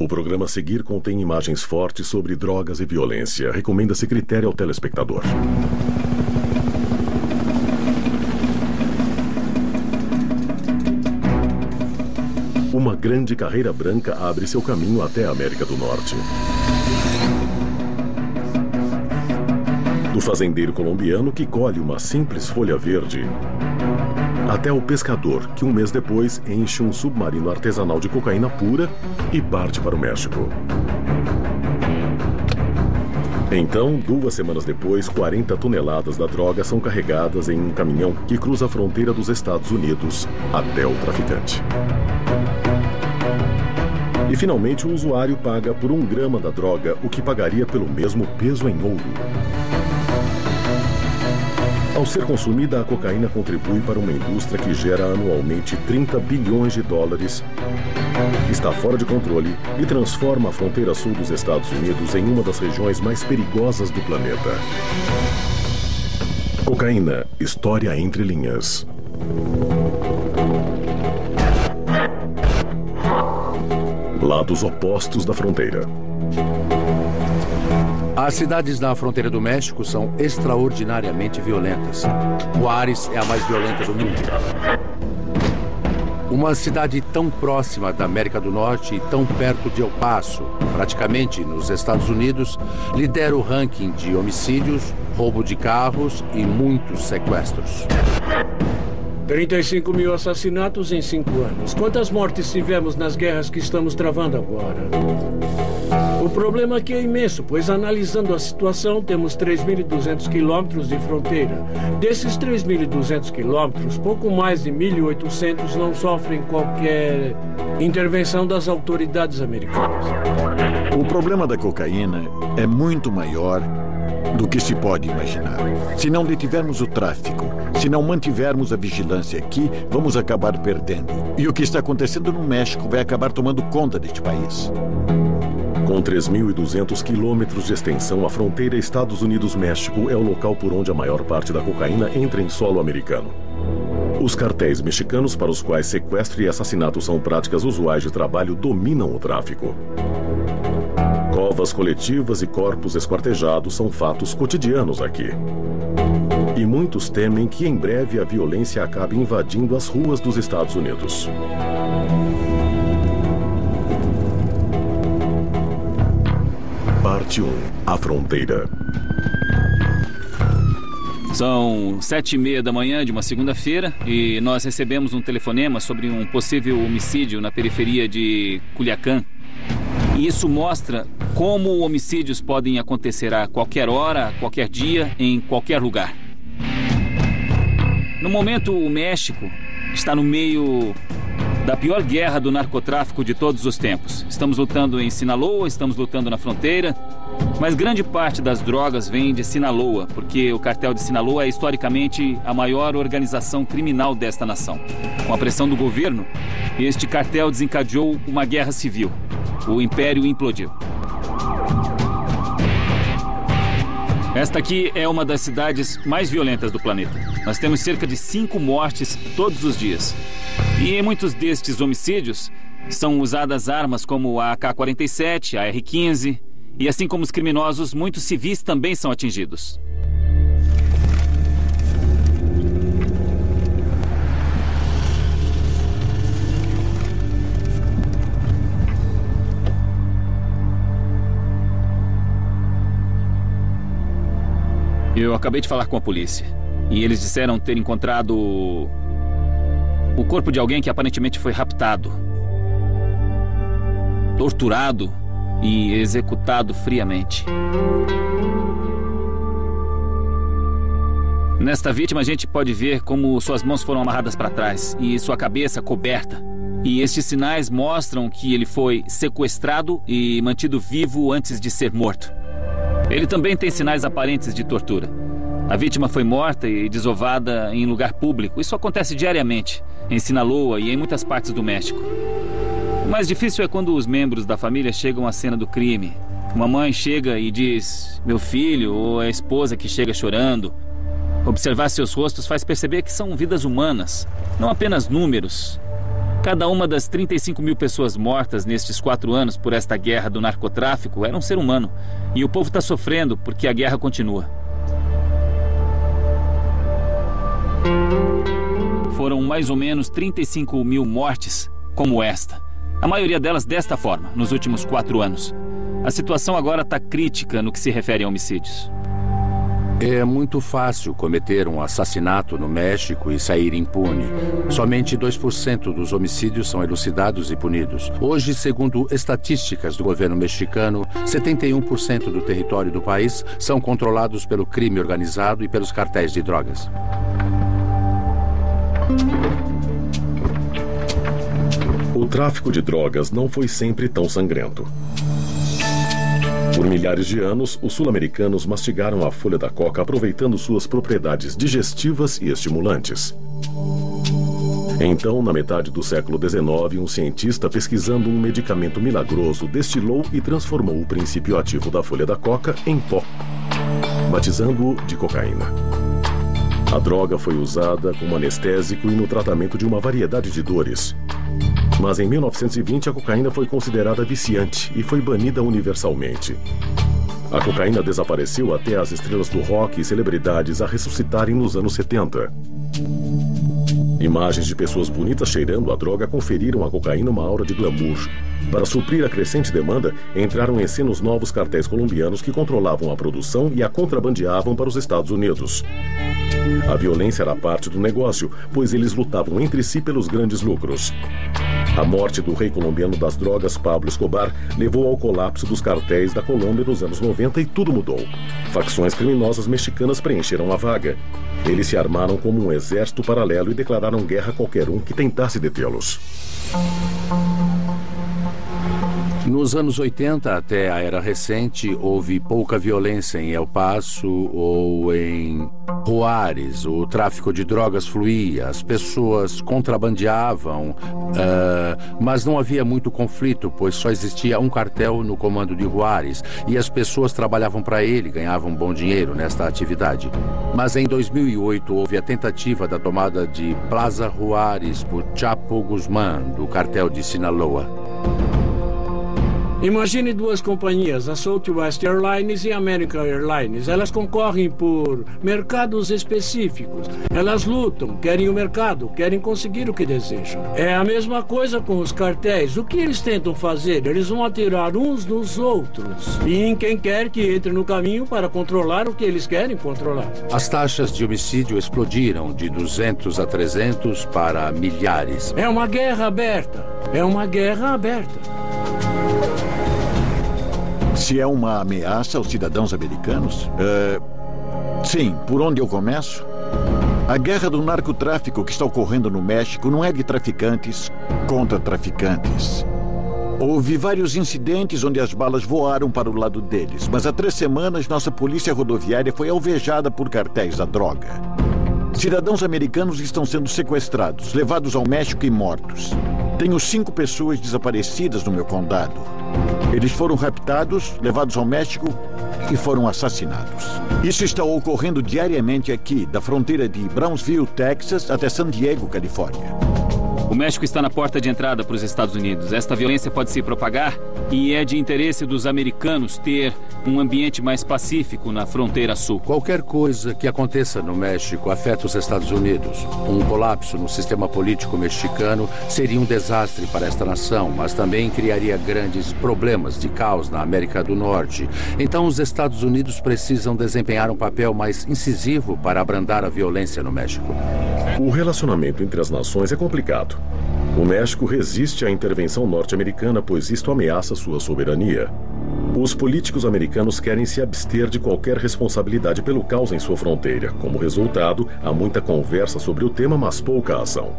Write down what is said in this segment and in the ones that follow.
O programa a seguir contém imagens fortes sobre drogas e violência. Recomenda-se critério ao telespectador. Uma grande carreira branca abre seu caminho até a América do Norte. Do fazendeiro colombiano que colhe uma simples folha verde, até o pescador que um mês depois enche um submarino artesanal de cocaína pura e parte para o México. Então, 2 semanas depois, 40 toneladas da droga são carregadas em um caminhão que cruza a fronteira dos Estados Unidos até o traficante. E finalmente o usuário paga por 1 grama da droga o que pagaria pelo mesmo peso em ouro. Ao ser consumida, a cocaína contribui para uma indústria que gera anualmente 30 bilhões de dólares, está fora de controle e transforma a fronteira sul dos Estados Unidos em uma das regiões mais perigosas do planeta. Cocaína, história entre linhas. Lados opostos da fronteira. As cidades na fronteira do México são extraordinariamente violentas. Juárez é a mais violenta do mundo. Uma cidade tão próxima da América do Norte e tão perto de El Paso, praticamente nos Estados Unidos, lidera o ranking de homicídios, roubo de carros e muitos sequestros. 35 mil assassinatos em 5 anos. Quantas mortes tivemos nas guerras que estamos travando agora? O problema aqui é imenso, pois analisando a situação, temos 3.200 quilômetros de fronteira. Desses 3.200 quilômetros, pouco mais de 1.800 não sofrem qualquer intervenção das autoridades americanas. O problema da cocaína é muito maior do que se pode imaginar. Se não detivermos o tráfico, se não mantivermos a vigilância aqui, vamos acabar perdendo. E o que está acontecendo no México vai acabar tomando conta deste país. Com 3.200 quilômetros de extensão, a fronteira Estados Unidos-México é o local por onde a maior parte da cocaína entra em solo americano. Os cartéis mexicanos, para os quais sequestro e assassinato são práticas usuais de trabalho, dominam o tráfico. Covas coletivas e corpos esquartejados são fatos cotidianos aqui. E muitos temem que em breve a violência acabe invadindo as ruas dos Estados Unidos. Parte 1. A fronteira. São 7h30 da manhã de uma segunda-feira e nós recebemos um telefonema sobre um possível homicídio na periferia de Culiacán. E isso mostra como homicídios podem acontecer a qualquer hora, a qualquer dia, em qualquer lugar. No momento, o México está no meio da pior guerra do narcotráfico de todos os tempos. Estamos lutando em Sinaloa, estamos lutando na fronteira, mas grande parte das drogas vem de Sinaloa, porque o cartel de Sinaloa é historicamente a maior organização criminal desta nação. Com a pressão do governo, este cartel desencadeou uma guerra civil. O império implodiu. Esta aqui é uma das cidades mais violentas do planeta. Nós temos cerca de 5 mortes todos os dias. E em muitos destes homicídios são usadas armas como a AK-47, a R-15, e assim como os criminosos, muitos civis também são atingidos. Eu acabei de falar com a polícia e eles disseram ter encontrado o corpo de alguém que aparentemente foi raptado, torturado e executado friamente. Nesta vítima a gente pode ver como suas mãos foram amarradas para trás e sua cabeça coberta. E estes sinais mostram que ele foi sequestrado e mantido vivo antes de ser morto. Ele também tem sinais aparentes de tortura. A vítima foi morta e desovada em lugar público. Isso acontece diariamente, em Sinaloa e em muitas partes do México. O mais difícil é quando os membros da família chegam à cena do crime. Uma mãe chega e diz, meu filho, ou a esposa que chega chorando. Observar seus rostos faz perceber que são vidas humanas, não apenas números. Cada uma das 35 mil pessoas mortas nestes 4 anos por esta guerra do narcotráfico era um ser humano. E o povo está sofrendo porque a guerra continua. Foram mais ou menos 35 mil mortes como esta. A maioria delas desta forma, nos últimos 4 anos. A situação agora está crítica no que se refere a homicídios. É muito fácil cometer um assassinato no México e sair impune. Somente 2% dos homicídios são elucidados e punidos. Hoje, segundo estatísticas do governo mexicano, 71% do território do país são controlados pelo crime organizado e pelos cartéis de drogas. O tráfico de drogas não foi sempre tão sangrento. Por milhares de anos, os sul-americanos mastigaram a folha da coca aproveitando suas propriedades digestivas e estimulantes. Então, na metade do século XIX, um cientista pesquisando um medicamento milagroso destilou e transformou o princípio ativo da folha da coca em pó, batizando-o de cocaína. A droga foi usada como anestésico e no tratamento de uma variedade de dores. Mas em 1920 a cocaína foi considerada viciante e foi banida universalmente. A cocaína desapareceu até as estrelas do rock e celebridades a ressuscitarem nos anos 70. Imagens de pessoas bonitas cheirando a droga conferiram à cocaína uma aura de glamour. Para suprir a crescente demanda, entraram em cena os novos cartéis colombianos que controlavam a produção e a contrabandeavam para os Estados Unidos. A violência era parte do negócio, pois eles lutavam entre si pelos grandes lucros. A morte do rei colombiano das drogas, Pablo Escobar, levou ao colapso dos cartéis da Colômbia nos anos 90 e tudo mudou. Facções criminosas mexicanas preencheram a vaga. Eles se armaram como um exército paralelo e declararam guerra a qualquer um que tentasse detê-los. Nos anos 80 até a era recente, houve pouca violência em El Paso ou em Juárez. O tráfico de drogas fluía, as pessoas contrabandeavam, mas não havia muito conflito, pois só existia um cartel no comando de Juárez e as pessoas trabalhavam para ele, ganhavam bom dinheiro nesta atividade. Mas em 2008 houve a tentativa da tomada de Plaza Juárez por Chapo Guzmán, do cartel de Sinaloa. Imagine duas companhias, a Southwest Airlines e a American Airlines. Elas concorrem por mercados específicos. Elas lutam, querem o mercado, querem conseguir o que desejam. É a mesma coisa com os cartéis. O que eles tentam fazer? Eles vão atirar uns nos outros e em quem quer que entre no caminho para controlar o que eles querem controlar. As taxas de homicídio explodiram de 200 a 300 para milhares. É uma guerra aberta. É uma guerra aberta. Se é uma ameaça aos cidadãos americanos? Sim, por onde eu começo? A guerra do narcotráfico que está ocorrendo no México não é de traficantes contra traficantes. Houve vários incidentes onde as balas voaram para o lado deles, mas há 3 semanas nossa polícia rodoviária foi alvejada por cartéis da droga. Cidadãos americanos estão sendo sequestrados, levados ao México e mortos. Tenho 5 pessoas desaparecidas no meu condado. Eles foram raptados, levados ao México e foram assassinados. Isso está ocorrendo diariamente aqui, da fronteira de Brownsville, Texas, até San Diego, Califórnia. O México está na porta de entrada para os Estados Unidos. Esta violência pode se propagar e é de interesse dos americanos ter um ambiente mais pacífico na fronteira sul. Qualquer coisa que aconteça no México afeta os Estados Unidos. Um colapso no sistema político mexicano seria um desastre para esta nação, mas também criaria grandes problemas de caos na América do Norte. Então, os Estados Unidos precisam desempenhar um papel mais incisivo para abrandar a violência no México. O relacionamento entre as nações é complicado. O México resiste à intervenção norte-americana, pois isto ameaça sua soberania. Os políticos americanos querem se abster de qualquer responsabilidade pelo caos em sua fronteira. Como resultado, há muita conversa sobre o tema, mas pouca ação.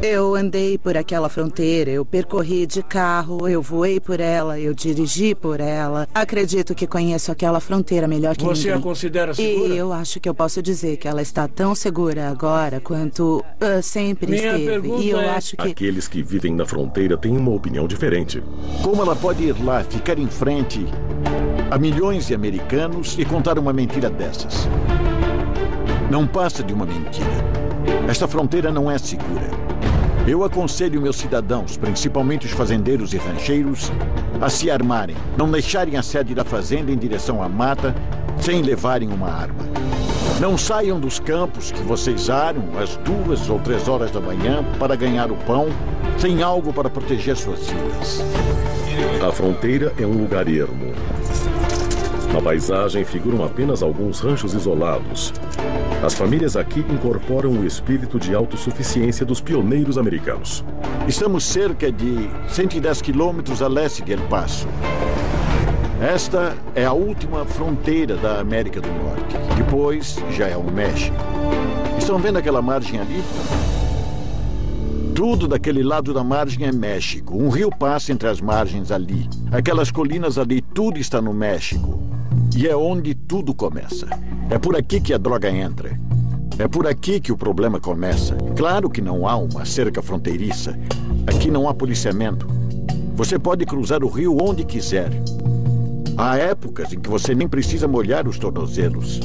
Eu andei por aquela fronteira, eu percorri de carro, eu voei por ela, eu dirigi por ela. Acredito que conheço aquela fronteira melhor que ninguém. Você a considera segura? E eu acho que eu posso dizer que ela está tão segura agora quanto sempre esteve. E eu acho que... Aqueles que vivem na fronteira têm uma opinião diferente. Como ela pode ir lá, ficar em frente a milhões de americanos e contar uma mentira dessas? Não passa de uma mentira. Esta fronteira não é segura. Eu aconselho meus cidadãos, principalmente os fazendeiros e rancheiros, a se armarem, não deixarem a sede da fazenda em direção à mata sem levarem uma arma. Não saiam dos campos que vocês aram às 2 ou 3 horas da manhã para ganhar o pão sem algo para proteger suas vidas. A fronteira é um lugar ermo. Na paisagem figuram apenas alguns ranchos isolados. As famílias aqui incorporam o espírito de autossuficiência dos pioneiros americanos. Estamos cerca de 110 quilômetros a leste de El Paso. Esta é a última fronteira da América do Norte. Depois já é o México. Estão vendo aquela margem ali? Tudo daquele lado da margem é México. Um rio passa entre as margens ali. Aquelas colinas ali, tudo está no México. E é onde tudo começa. É por aqui que a droga entra. É por aqui que o problema começa. Claro que não há uma cerca fronteiriça. Aqui não há policiamento. Você pode cruzar o rio onde quiser. Há épocas em que você nem precisa molhar os tornozelos.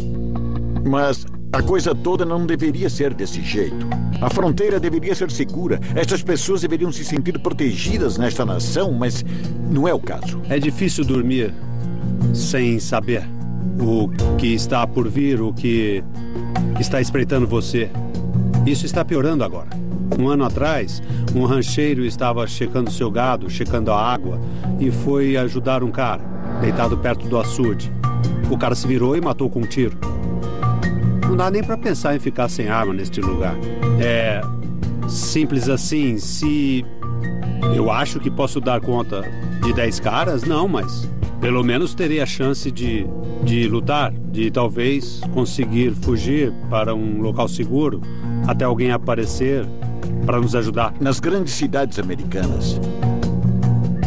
Mas a coisa toda não deveria ser desse jeito. A fronteira deveria ser segura. Estas pessoas deveriam se sentir protegidas nesta nação, mas não é o caso. É difícil dormir sem saber o que está por vir, o que está espreitando você. Isso está piorando agora. Um ano atrás, um rancheiro estava checando seu gado, checando a água, e foi ajudar um cara, deitado perto do açude. O cara se virou e matou com um tiro. Não dá nem para pensar em ficar sem arma neste lugar. É simples assim. Se eu acho que posso dar conta de 10 caras, não, mas pelo menos terei a chance de lutar, de talvez conseguir fugir para um local seguro até alguém aparecer para nos ajudar. Nas grandes cidades americanas,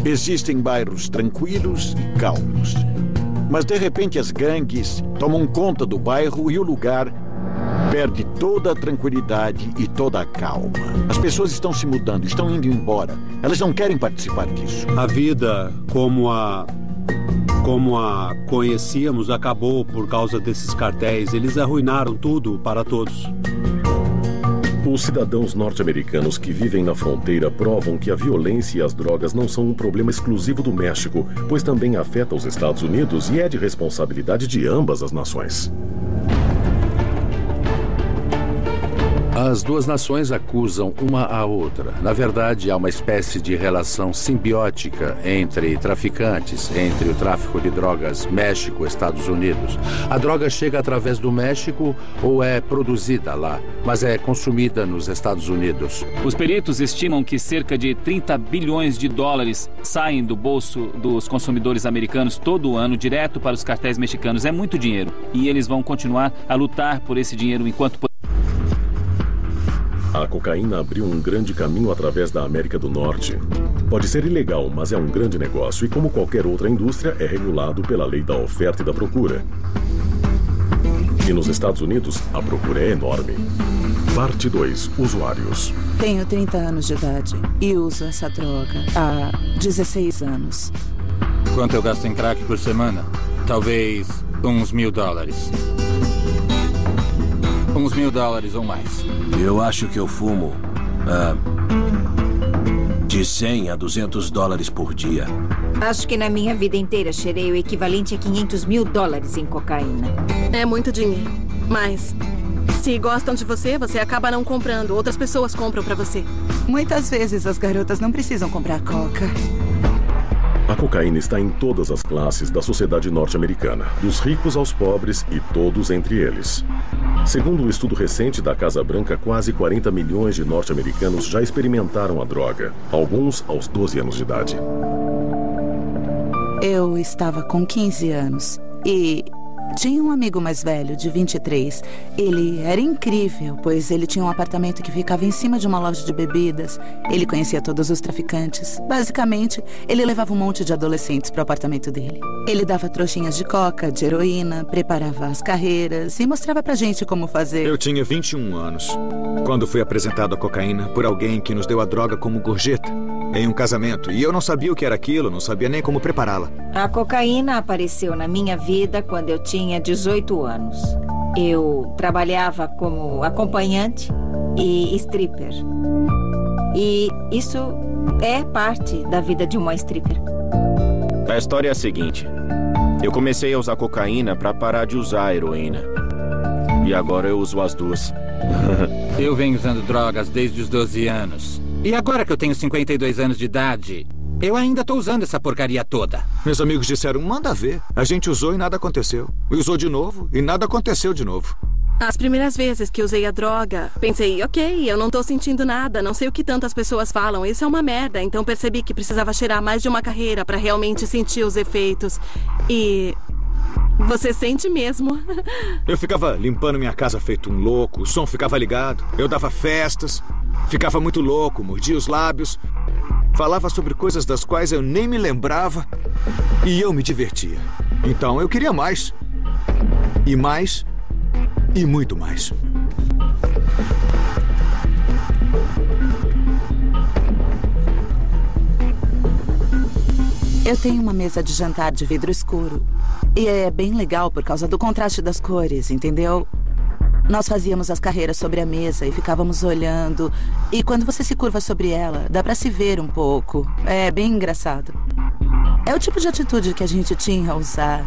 existem bairros tranquilos e calmos. Mas de repente as gangues tomam conta do bairro e o lugar perde toda a tranquilidade e toda a calma. As pessoas estão se mudando, estão indo embora. Elas não querem participar disso. A vida como a conhecíamos acabou por causa desses cartéis. Eles arruinaram tudo para todos. Os cidadãos norte-americanos que vivem na fronteira provam que a violência e as drogas não são um problema exclusivo do México, pois também afeta os Estados Unidos e é de responsabilidade de ambas as nações. As duas nações acusam uma a outra. Na verdade, há uma espécie de relação simbiótica entre traficantes, entre o tráfico de drogas México e Estados Unidos. A droga chega através do México ou é produzida lá, mas é consumida nos Estados Unidos. Os peritos estimam que cerca de 30 bilhões de dólares saem do bolso dos consumidores americanos todo ano direto para os cartéis mexicanos. É muito dinheiro e eles vão continuar a lutar por esse dinheiro enquanto A cocaína abriu um grande caminho através da América do Norte. Pode ser ilegal, mas é um grande negócio e, como qualquer outra indústria, é regulado pela lei da oferta e da procura. E nos Estados Unidos, a procura é enorme. Parte 2. Usuários. Tenho 30 anos de idade e uso essa droga há 16 anos. Quanto eu gasto em crack por semana? Talvez uns $1.000. Uns $1.000 ou mais. Eu acho que eu fumo de 100 a $200 por dia. Acho que na minha vida inteira cheirei o equivalente a $500 mil em cocaína. É muito dinheiro. Mas se gostam de você, você acaba não comprando. Outras pessoas compram pra você. Muitas vezes as garotas não precisam comprar coca. A cocaína está em todas as classes da sociedade norte-americana, dos ricos aos pobres e todos entre eles. Segundo um estudo recente da Casa Branca, quase 40 milhões de norte-americanos já experimentaram a droga, alguns aos 12 anos de idade. Eu estava com 15 anos e tinha um amigo mais velho, de 23. Ele era incrível, pois ele tinha um apartamento que ficava em cima de uma loja de bebidas. Ele conhecia todos os traficantes. Basicamente, ele levava um monte de adolescentes para o apartamento dele. Ele dava trouxinhas de coca, de heroína, preparava as carreiras e mostrava pra gente como fazer. Eu tinha 21 anos, quando fui apresentado a cocaína por alguém que nos deu a droga como gorjeta em um casamento. E eu não sabia o que era aquilo, não sabia nem como prepará-la. A cocaína apareceu na minha vida quando eu tinha 18 anos. Eu trabalhava como acompanhante e stripper. E isso é parte da vida de uma stripper. A história é a seguinte. Eu comecei a usar cocaína para parar de usar a heroína. E agora eu uso as duas. Eu venho usando drogas desde os 12 anos. E agora que eu tenho 52 anos de idade, eu ainda tô usando essa porcaria toda. Meus amigos disseram, manda ver. A gente usou e nada aconteceu. E usou de novo e nada aconteceu de novo. As primeiras vezes que usei a droga, pensei, ok, eu não tô sentindo nada, não sei o que tantas pessoas falam, isso é uma merda. Então percebi que precisava cheirar mais de uma carreira pra realmente sentir os efeitos. E... você sente mesmo. Eu ficava limpando minha casa feito um louco, o som ficava ligado, eu dava festas, ficava muito louco, mordia os lábios, falava sobre coisas das quais eu nem me lembrava e eu me divertia. Então eu queria mais. E mais. E muito mais. Eu tenho uma mesa de jantar de vidro escuro. E é bem legal por causa do contraste das cores, entendeu? Nós fazíamos as carreiras sobre a mesa e ficávamos olhando. E quando você se curva sobre ela, dá pra se ver um pouco. É bem engraçado. É o tipo de atitude que a gente tinha a usar.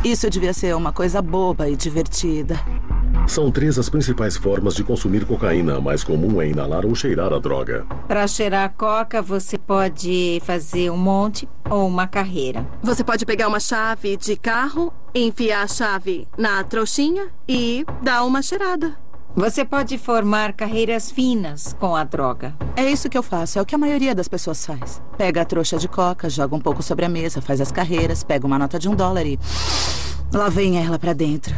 Isso devia ser uma coisa boba e divertida. São 3 as principais formas de consumir cocaína. A mais comum é inalar ou cheirar a droga. Para cheirar a coca, você pode fazer um monte ou uma carreira. Você pode pegar uma chave de carro, enfiar a chave na trouxinha e dar uma cheirada. Você pode formar carreiras finas com a droga. É isso que eu faço, é o que a maioria das pessoas faz. Pega a trouxa de coca, joga um pouco sobre a mesa, faz as carreiras, pega uma nota de $1 e... lá vem ela pra dentro.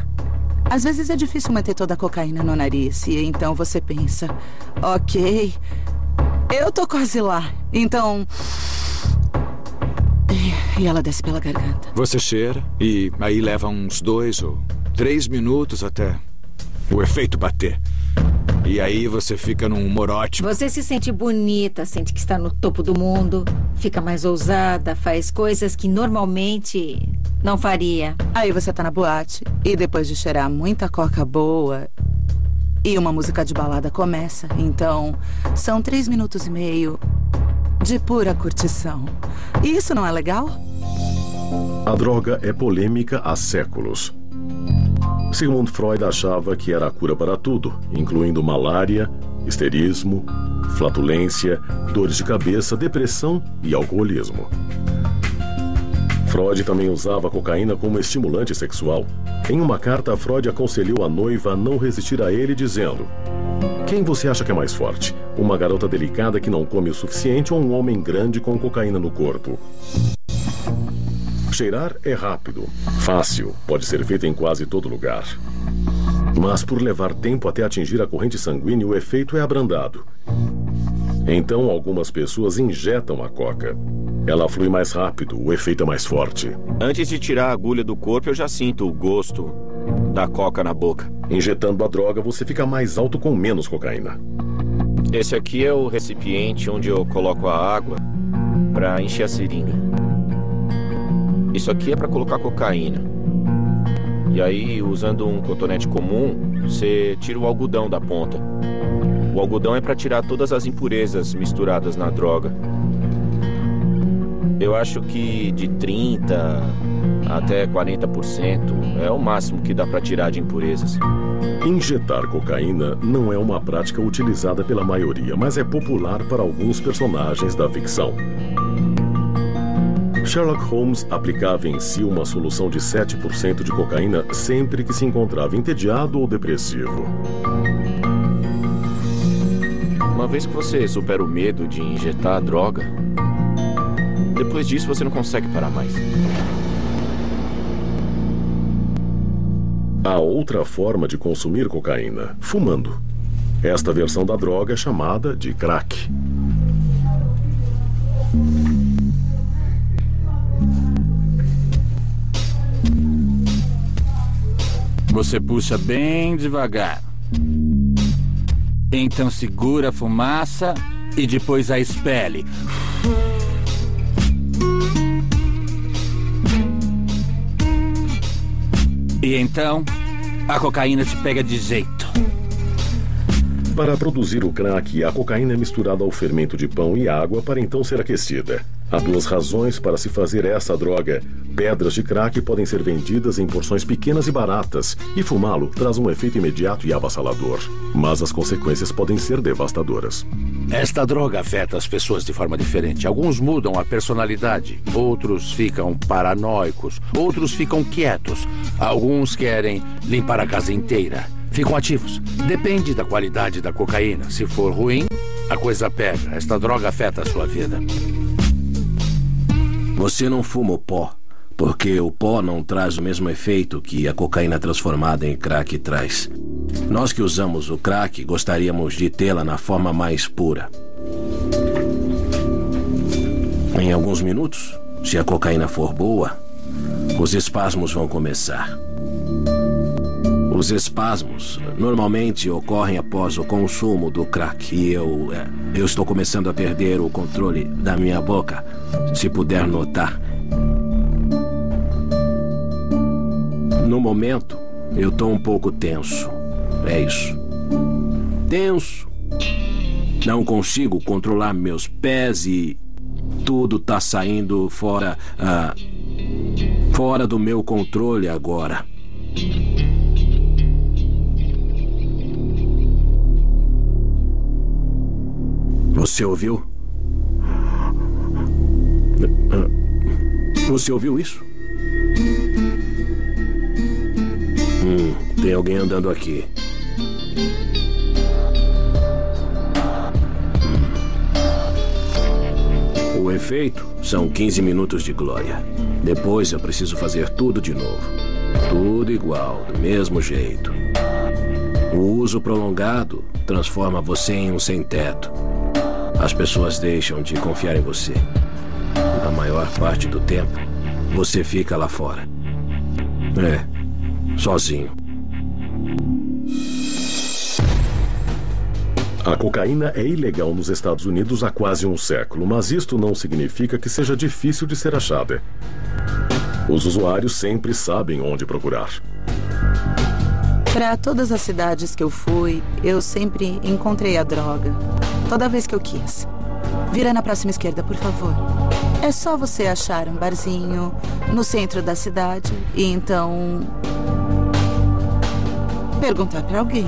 Às vezes é difícil manter toda a cocaína no nariz, e então você pensa, ok, eu tô quase lá, então... E ela desce pela garganta. Você cheira, e aí leva uns 2 ou 3 minutos até o efeito bater. E aí você fica num humor ótimo. Você se sente bonita, sente que está no topo do mundo, fica mais ousada, faz coisas que normalmente não faria. Aí você tá na boate e depois de cheirar muita coca boa e uma música de balada começa. Então, são 3 minutos e meio de pura curtição. E isso não é legal? A droga é polêmica há séculos. Sigmund Freud achava que era a cura para tudo, incluindo malária, histerismo, flatulência, dores de cabeça, depressão e alcoolismo. Freud também usava a cocaína como estimulante sexual. Em uma carta, Freud aconselhou a noiva a não resistir a ele, dizendo: quem você acha que é mais forte? Uma garota delicada que não come o suficiente ou um homem grande com cocaína no corpo? Cheirar é rápido, fácil, pode ser feito em quase todo lugar. Mas por levar tempo até atingir a corrente sanguínea, o efeito é abrandado. Então, algumas pessoas injetam a coca. Ela flui mais rápido, o efeito é mais forte. Antes de tirar a agulha do corpo, eu já sinto o gosto da coca na boca. Injetando a droga, você fica mais alto com menos cocaína. Esse aqui é o recipiente onde eu coloco a água para encher a seringa. Isso aqui é para colocar cocaína. E aí, usando um cotonete comum, você tira o algodão da ponta. O algodão é para tirar todas as impurezas misturadas na droga. Eu acho que de 30% até 40% é o máximo que dá para tirar de impurezas. Injetar cocaína não é uma prática utilizada pela maioria, mas é popular para alguns personagens da ficção. Sherlock Holmes aplicava em si uma solução de 7% de cocaína sempre que se encontrava entediado ou depressivo. Uma vez que você supera o medo de injetar a droga, depois disso você não consegue parar mais. Há outra forma de consumir cocaína, fumando. Esta versão da droga é chamada de crack. Você puxa bem devagar. Então segura a fumaça e depois a expele. E então, a cocaína te pega de jeito. Para produzir o crack, a cocaína é misturada ao fermento de pão e água para então ser aquecida. Há duas razões para se fazer essa droga. Pedras de crack podem ser vendidas em porções pequenas e baratas, e fumá-lo traz um efeito imediato e avassalador. Mas as consequências podem ser devastadoras. Esta droga afeta as pessoas de forma diferente. Alguns mudam a personalidade, outros ficam paranoicos, outros ficam quietos, alguns querem limpar a casa inteira. Ficam ativos. Depende da qualidade da cocaína. Se for ruim, a coisa pega. Esta droga afeta a sua vida. Você não fuma o pó, porque o pó não traz o mesmo efeito que a cocaína transformada em crack traz. Nós que usamos o crack gostaríamos de tê-la na forma mais pura. Em alguns minutos, se a cocaína for boa, os espasmos vão começar. Os espasmos normalmente ocorrem após o consumo do crack e eu estou começando a perder o controle da minha boca, se puder notar. No momento, eu estou um pouco tenso. É isso. Tenso. Não consigo controlar meus pés e tudo está saindo fora do meu controle agora. Você ouviu? Você ouviu isso? Tem alguém andando aqui. O efeito são 15 minutos de glória. Depois eu preciso fazer tudo de novo. Tudo igual, do mesmo jeito. O uso prolongado transforma você em um sem-teto. As pessoas deixam de confiar em você. Na maior parte do tempo, você fica lá fora. Sozinho. A cocaína é ilegal nos Estados Unidos há quase um século, mas isto não significa que seja difícil de ser achada. Os usuários sempre sabem onde procurar. Para todas as cidades que eu fui, eu sempre encontrei a droga. Toda vez que eu quis. Vira na próxima esquerda, por favor. É só você achar um barzinho no centro da cidade e então perguntar para alguém.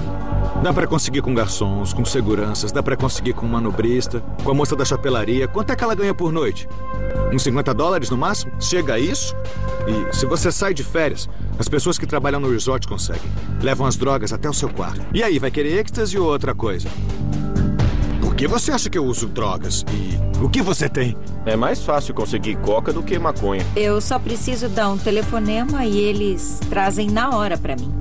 Dá pra conseguir com garçons, com seguranças, dá pra conseguir com um manobrista, com a moça da chapelaria. Quanto é que ela ganha por noite? Uns $50 no máximo? Chega a isso? E se você sai de férias, as pessoas que trabalham no resort conseguem. Levam as drogas até o seu quarto. E aí, vai querer êxtase ou outra coisa? Por que você acha que eu uso drogas? E o que você tem? É mais fácil conseguir coca do que maconha. Eu só preciso dar um telefonema e eles trazem na hora pra mim.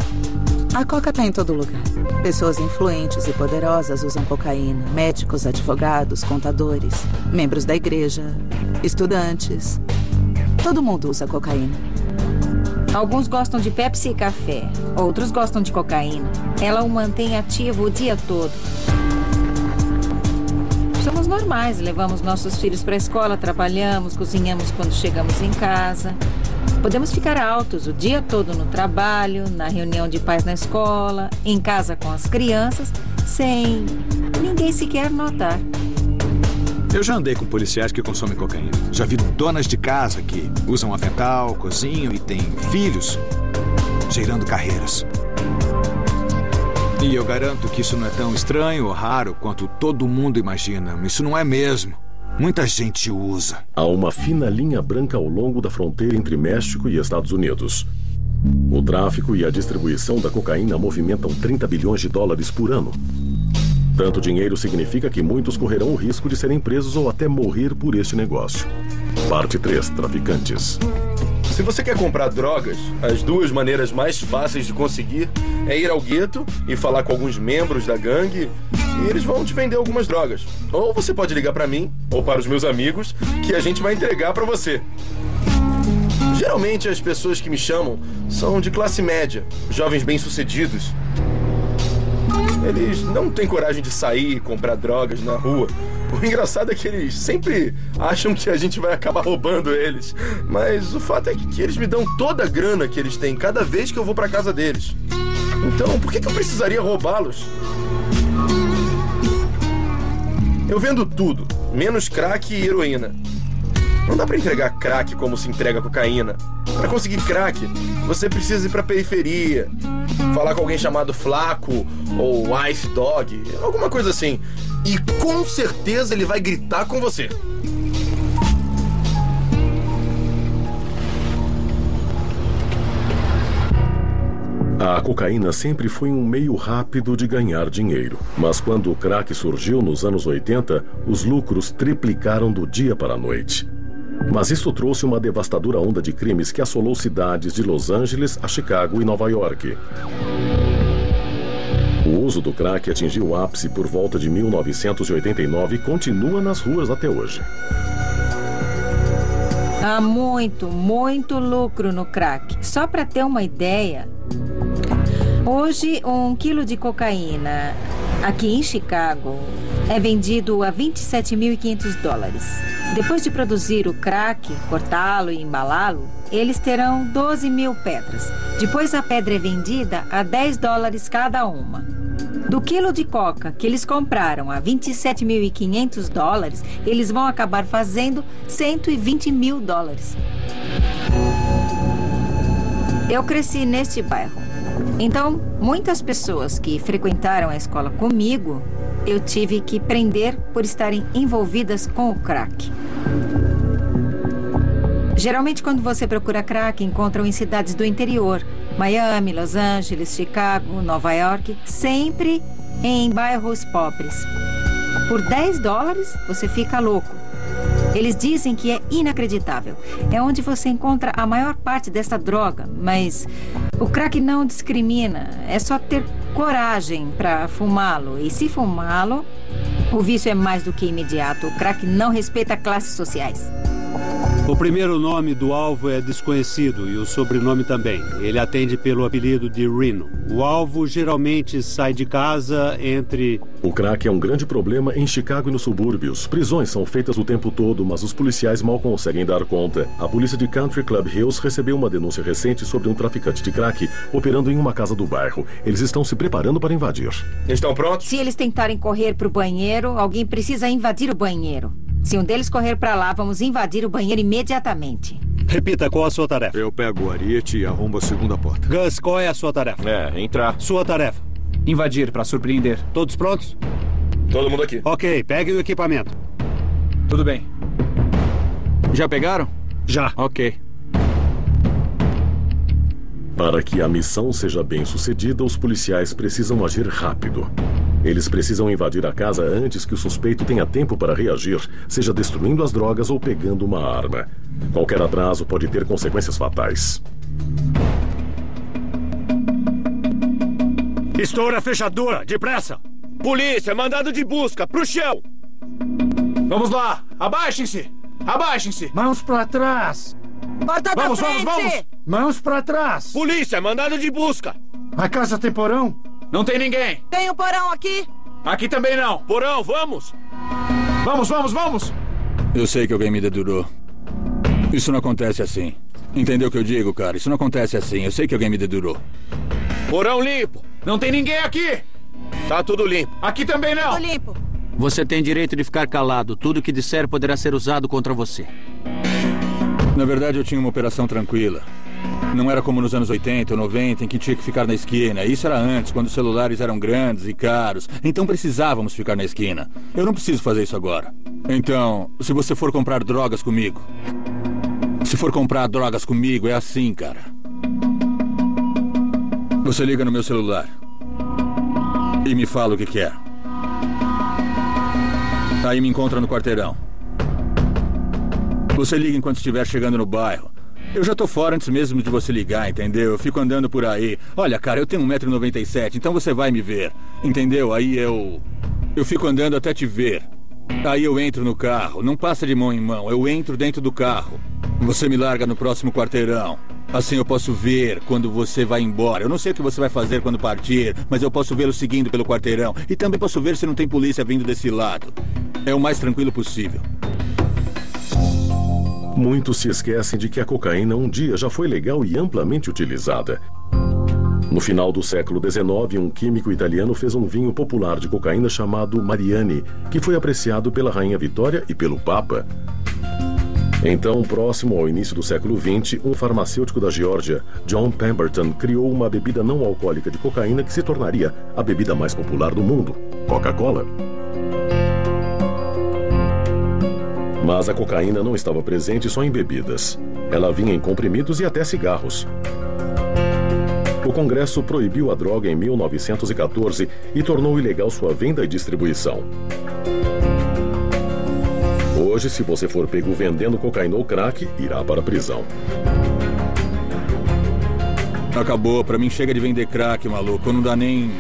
A coca tá em todo lugar. Pessoas influentes e poderosas usam cocaína. Médicos, advogados, contadores, membros da igreja, estudantes. Todo mundo usa cocaína. Alguns gostam de Pepsi e café. Outros gostam de cocaína. Ela o mantém ativo o dia todo. Somos normais. Levamos nossos filhos para a escola, trabalhamos, cozinhamos quando chegamos em casa. Podemos ficar altos o dia todo no trabalho, na reunião de pais na escola, em casa com as crianças, sem ninguém sequer notar. Eu já andei com policiais que consomem cocaína. Já vi donas de casa que usam avental, cozinham e têm filhos cheirando carreiras. E eu garanto que isso não é tão estranho ou raro quanto todo mundo imagina. Isso não é mesmo. Muita gente usa. Há uma fina linha branca ao longo da fronteira entre México e Estados Unidos. O tráfico e a distribuição da cocaína movimentam $30 bilhões por ano. Tanto dinheiro significa que muitos correrão o risco de serem presos ou até morrer por este negócio. Parte 3. Traficantes. Se você quer comprar drogas, as duas maneiras mais fáceis de conseguir é ir ao gueto e falar com alguns membros da gangue e eles vão te vender algumas drogas. Ou você pode ligar para mim ou para os meus amigos que a gente vai entregar para você. Geralmente as pessoas que me chamam são de classe média, jovens bem-sucedidos. Eles não têm coragem de sair e comprar drogas na rua. O engraçado é que eles sempre acham que a gente vai acabar roubando eles. Mas o fato é que eles me dão toda a grana que eles têm cada vez que eu vou pra casa deles. Então, por que eu precisaria roubá-los? Eu vendo tudo, menos crack e heroína. Não dá pra entregar crack como se entrega cocaína. Pra conseguir crack, você precisa ir pra periferia, falar com alguém chamado Flaco ou Ice Dog, alguma coisa assim. E com certeza ele vai gritar com você. A cocaína sempre foi um meio rápido de ganhar dinheiro. Mas quando o crack surgiu nos anos 80, os lucros triplicaram do dia para a noite. Mas isso trouxe uma devastadora onda de crimes que assolou cidades de Los Angeles a Chicago e Nova York. O uso do crack atingiu o ápice por volta de 1989 e continua nas ruas até hoje. Há muito lucro no crack. Só para ter uma ideia, hoje 1 quilo de cocaína aqui em Chicago é vendido a $27.500. Depois de produzir o crack, cortá-lo e embalá-lo, eles terão 12 mil pedras. Depois a pedra é vendida a $10 cada uma. Do quilo de coca que eles compraram a $27.500, eles vão acabar fazendo $120 mil. Eu cresci neste bairro. Então, muitas pessoas que frequentaram a escola comigo, eu tive que prender por estarem envolvidas com o crack. Geralmente, quando você procura crack, encontram em cidades do interior. Miami, Los Angeles, Chicago, Nova York, sempre em bairros pobres. Por $10, você fica louco. Eles dizem que é inacreditável. É onde você encontra a maior parte dessa droga, mas o crack não discrimina. É só ter coragem para fumá-lo. E se fumá-lo, o vício é mais do que imediato. O crack não respeita classes sociais. O primeiro nome do alvo é desconhecido e o sobrenome também. Ele atende pelo apelido de Reno. O alvo geralmente sai de casa entre... O crack é um grande problema em Chicago e nos subúrbios. Prisões são feitas o tempo todo, mas os policiais mal conseguem dar conta. A polícia de Country Club Hills recebeu uma denúncia recente sobre um traficante de crack operando em uma casa do bairro. Eles estão se preparando para invadir. Estão prontos? Se eles tentarem correr para o banheiro, alguém precisa invadir o banheiro. Se um deles correr para lá, vamos invadir o banheiro imediatamente. Repita, qual a sua tarefa? Eu pego o ariete e arrombo a segunda porta. Gus, qual é a sua tarefa? Entrar. Sua tarefa? Invadir para surpreender. Todos prontos? Todo mundo aqui. Ok, peguem o equipamento. Tudo bem. Já pegaram? Já. Ok. Para que a missão seja bem sucedida, os policiais precisam agir rápido. Eles precisam invadir a casa antes que o suspeito tenha tempo para reagir, seja destruindo as drogas ou pegando uma arma. Qualquer atraso pode ter consequências fatais. Estoura a fechadura, depressa! Polícia, mandado de busca, pro chão! Vamos lá, abaixem-se! Abaixem-se! Mãos pra trás! Porta da frente! Vamos! Mãos pra trás! Polícia, mandado de busca! A casa tem porão? Não tem ninguém! Tem um porão aqui? Aqui também não! Porão, vamos! Vamos! Eu sei que alguém me dedurou. Isso não acontece assim. Entendeu o que eu digo, cara? Isso não acontece assim. Eu sei que alguém me dedurou. Porão limpo! Não tem ninguém aqui! Tá tudo limpo. Aqui também não! Tudo limpo. Você tem direito de ficar calado. Tudo que disser poderá ser usado contra você. Na verdade, eu tinha uma operação tranquila. Não era como nos anos 80 ou 90, em que tinha que ficar na esquina. Isso era antes, quando os celulares eram grandes e caros. Então precisávamos ficar na esquina. Eu não preciso fazer isso agora. Então, se você for comprar drogas comigo... Se for comprar drogas comigo, é assim, cara. Você liga no meu celular e me fala o que quer. Aí me encontra no quarteirão. Você liga enquanto estiver chegando no bairro. Eu já tô fora antes mesmo de você ligar, entendeu? Eu fico andando por aí. Olha, cara, eu tenho 1,97 m, então você vai me ver. Entendeu? Aí eu fico andando até te ver. Aí eu entro no carro. Não passa de mão em mão. Eu entro dentro do carro. Você me larga no próximo quarteirão. Assim eu posso ver quando você vai embora. Eu não sei o que você vai fazer quando partir, mas eu posso vê-lo seguindo pelo quarteirão. E também posso ver se não tem polícia vindo desse lado. É o mais tranquilo possível. Muitos se esquecem de que a cocaína um dia já foi legal e amplamente utilizada. No final do século XIX, um químico italiano fez um vinho popular de cocaína chamado Mariani, que foi apreciado pela Rainha Vitória e pelo Papa. Então, próximo ao início do século XX, um farmacêutico da Geórgia, John Pemberton, criou uma bebida não alcoólica de cocaína que se tornaria a bebida mais popular do mundo, Coca-Cola. Mas a cocaína não estava presente só em bebidas. Ela vinha em comprimidos e até cigarros. O Congresso proibiu a droga em 1914 e tornou ilegal sua venda e distribuição. Hoje, se você for pego vendendo cocaína ou crack, irá para a prisão. Acabou. Pra mim chega de vender crack, maluco. Não dá nem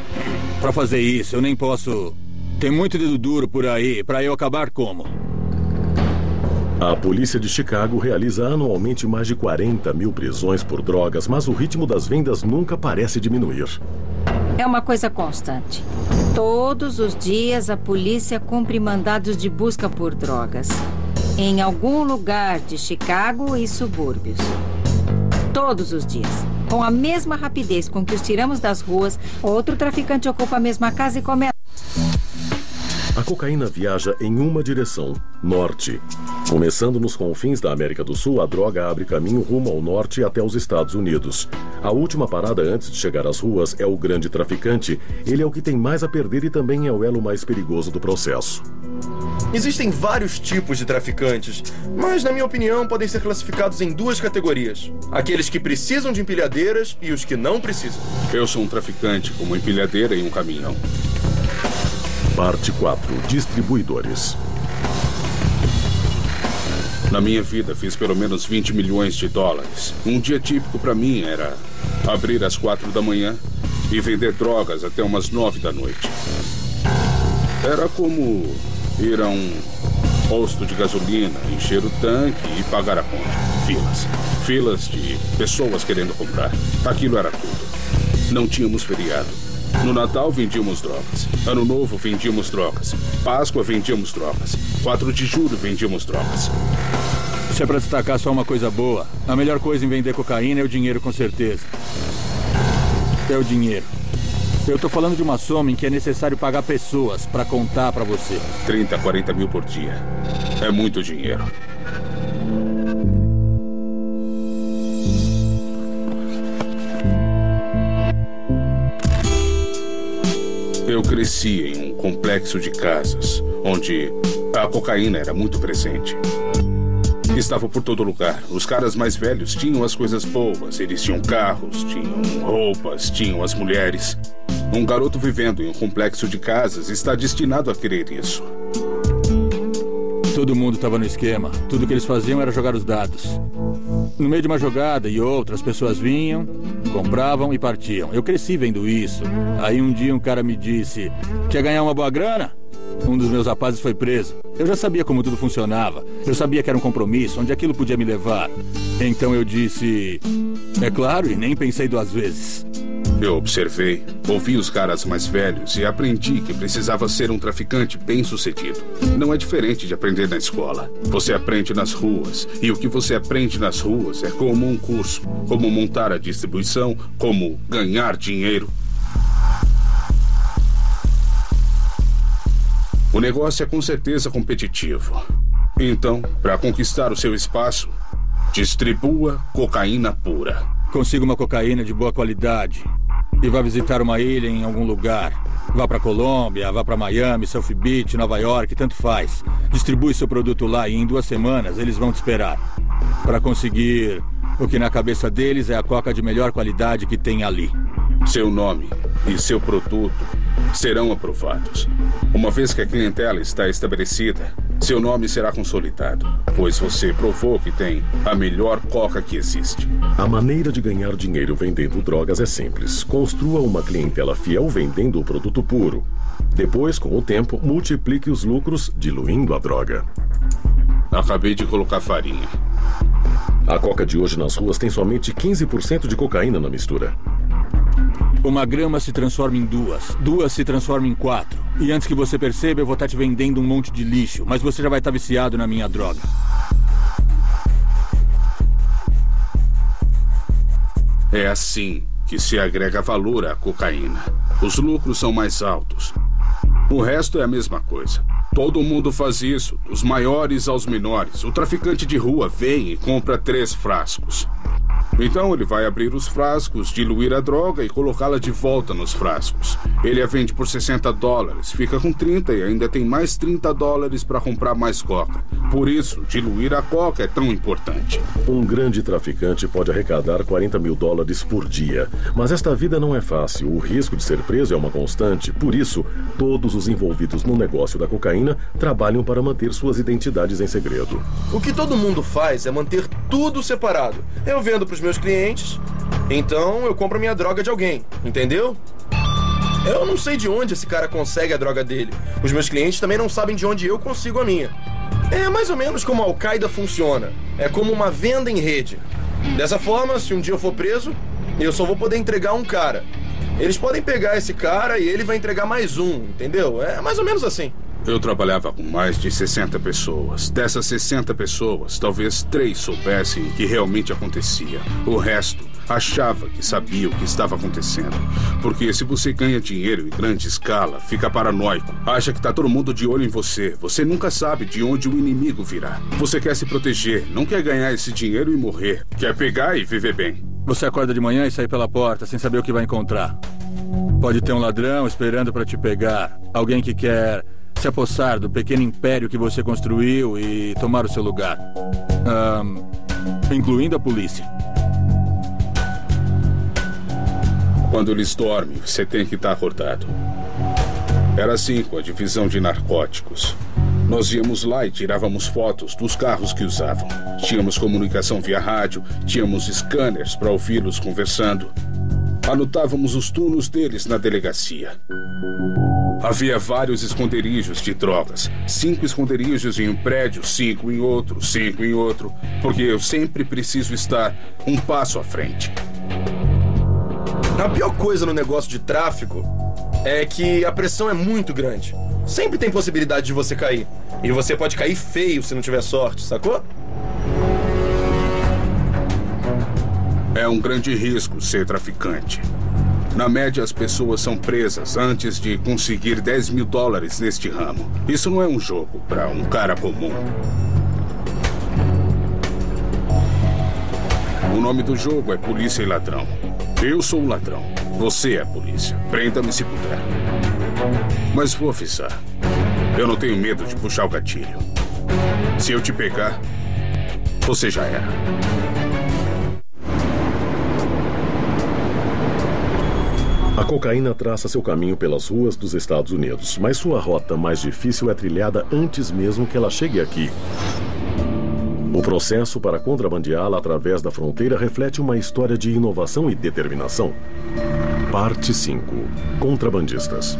pra fazer isso. Eu nem posso... Tem muito dedo duro por aí. Pra eu acabar como? A polícia de Chicago realiza anualmente mais de 40 mil prisões por drogas, mas o ritmo das vendas nunca parece diminuir. É uma coisa constante. Todos os dias a polícia cumpre mandados de busca por drogas. Em algum lugar de Chicago e subúrbios. Todos os dias. Com a mesma rapidez com que os tiramos das ruas, outro traficante ocupa a mesma casa e começa... A cocaína viaja em uma direção, norte. Começando nos confins da América do Sul, a droga abre caminho rumo ao norte até os Estados Unidos. A última parada antes de chegar às ruas é o grande traficante. Ele é o que tem mais a perder e também é o elo mais perigoso do processo. Existem vários tipos de traficantes, mas, na minha opinião, podem ser classificados em duas categorias. Aqueles que precisam de empilhadeiras e os que não precisam. Eu sou um traficante com uma empilhadeira e um caminhão. Parte 4. Distribuidores. Na minha vida, fiz pelo menos 20 milhões de dólares. Um dia típico para mim era abrir às 4 da manhã e vender drogas até umas 9 da noite. Era como ir a um posto de gasolina, encher o tanque e pagar a conta. Filas. Filas de pessoas querendo comprar. Aquilo era tudo. Não tínhamos feriado. No Natal vendíamos drogas. Ano Novo vendíamos drogas. Páscoa vendíamos drogas. 4 de julho vendíamos drogas. Se é pra destacar só uma coisa boa, a melhor coisa em vender cocaína é o dinheiro, com certeza. É o dinheiro. Eu tô falando de uma soma em que é necessário pagar pessoas pra contar pra você. 30, 40 mil por dia. É muito dinheiro. Eu cresci em um complexo de casas, onde a cocaína era muito presente. Estava por todo lugar. Os caras mais velhos tinham as coisas boas. Eles tinham carros, tinham roupas, tinham as mulheres. Um garoto vivendo em um complexo de casas está destinado a querer isso. Todo mundo estava no esquema. Tudo que eles faziam era jogar os dados. No meio de uma jogada e outra, as pessoas vinham, compravam e partiam. Eu cresci vendo isso. Aí um dia um cara me disse: quer ganhar uma boa grana? Um dos meus rapazes foi preso. Eu já sabia como tudo funcionava. Eu sabia que era um compromisso, onde aquilo podia me levar. Então eu disse: é claro, e nem pensei 2 vezes. Eu observei, ouvi os caras mais velhos e aprendi que precisava ser um traficante bem-sucedido. Não é diferente de aprender na escola. Você aprende nas ruas, e o que você aprende nas ruas é como um curso, como montar a distribuição, como ganhar dinheiro. O negócio é com certeza competitivo. Então, para conquistar o seu espaço, distribua cocaína pura. Consiga uma cocaína de boa qualidade e vá visitar uma ilha em algum lugar. Vá para Colômbia, vá para Miami, South Beach, Nova York, tanto faz. Distribui seu produto lá e em 2 semanas eles vão te esperar para conseguir o que na cabeça deles é a coca de melhor qualidade que tem ali. Seu nome e seu produto serão aprovados. Uma vez que a clientela está estabelecida, seu nome será consolidado, pois você provou que tem a melhor coca que existe. A maneira de ganhar dinheiro vendendo drogas é simples. Construa uma clientela fiel vendendo o produto puro. Depois, com o tempo, multiplique os lucros diluindo a droga. Acabei de colocar farinha. A coca de hoje nas ruas tem somente 15% de cocaína na mistura. Uma grama se transforma em 2. 2 se transforma em 4. E antes que você perceba, eu vou estar te vendendo um monte de lixo. Mas você já vai estar viciado na minha droga. É assim que se agrega valor à cocaína. Os lucros são mais altos. O resto é a mesma coisa. Todo mundo faz isso, dos maiores aos menores. O traficante de rua vem e compra 3 frascos. Então ele vai abrir os frascos, diluir a droga e colocá-la de volta nos frascos. Ele a vende por $60, fica com 30 e ainda tem mais $30 para comprar mais coca. Por isso, diluir a coca é tão importante. Um grande traficante pode arrecadar $40 mil por dia. Mas esta vida não é fácil. O risco de ser preso é uma constante. Por isso, todos os envolvidos no negócio da cocaína trabalham para manter suas identidades em segredo. O que todo mundo faz é manter tudo separado. Eu vendo para os meus clientes, então eu compro minha droga de alguém, entendeu? Eu não sei de onde esse cara consegue a droga dele. Os meus clientes também não sabem de onde eu consigo a minha. É mais ou menos como a Al-Qaeda funciona. É como uma venda em rede. Dessa forma, se um dia eu for preso, eu só vou poder entregar um cara. Eles podem pegar esse cara e ele vai entregar mais um, entendeu? É mais ou menos assim. Eu trabalhava com mais de 60 pessoas. Dessas 60 pessoas, talvez 3 soubessem o que realmente acontecia. O resto achava que sabia o que estava acontecendo. Porque se você ganha dinheiro em grande escala, fica paranoico. Acha que está todo mundo de olho em você. Você nunca sabe de onde o inimigo virá. Você quer se proteger, não quer ganhar esse dinheiro e morrer. Quer pegar e viver bem. Você acorda de manhã e sai pela porta sem saber o que vai encontrar. Pode ter um ladrão esperando para te pegar. Alguém que quer se apossar do pequeno império que você construiu e tomar o seu lugar. Incluindo a polícia. Quando eles dormem, você tem que estar acordado. Era assim com a divisão de narcóticos. Nós íamos lá e tirávamos fotos dos carros que usavam. Tínhamos comunicação via rádio, tínhamos scanners para ouvi-los conversando. Anotávamos os turnos deles na delegacia. Havia vários esconderijos de drogas. 5 esconderijos em um prédio, 5 em outro, 5 em outro. Porque eu sempre preciso estar um passo à frente. A pior coisa no negócio de tráfico é que a pressão é muito grande. Sempre tem possibilidade de você cair. E você pode cair feio se não tiver sorte, sacou? É um grande risco ser traficante. Na média, as pessoas são presas antes de conseguir $10 mil neste ramo. Isso não é um jogo para um cara comum. O nome do jogo é Polícia e Ladrão. Eu sou o ladrão. Você é a polícia. Prenda-me se puder. Mas vou avisar. Eu não tenho medo de puxar o gatilho. Se eu te pegar, você já era. A cocaína traça seu caminho pelas ruas dos Estados Unidos, mas sua rota mais difícil é trilhada antes mesmo que ela chegue aqui. O processo para contrabandeá-la através da fronteira reflete uma história de inovação e determinação. Parte 5. Contrabandistas.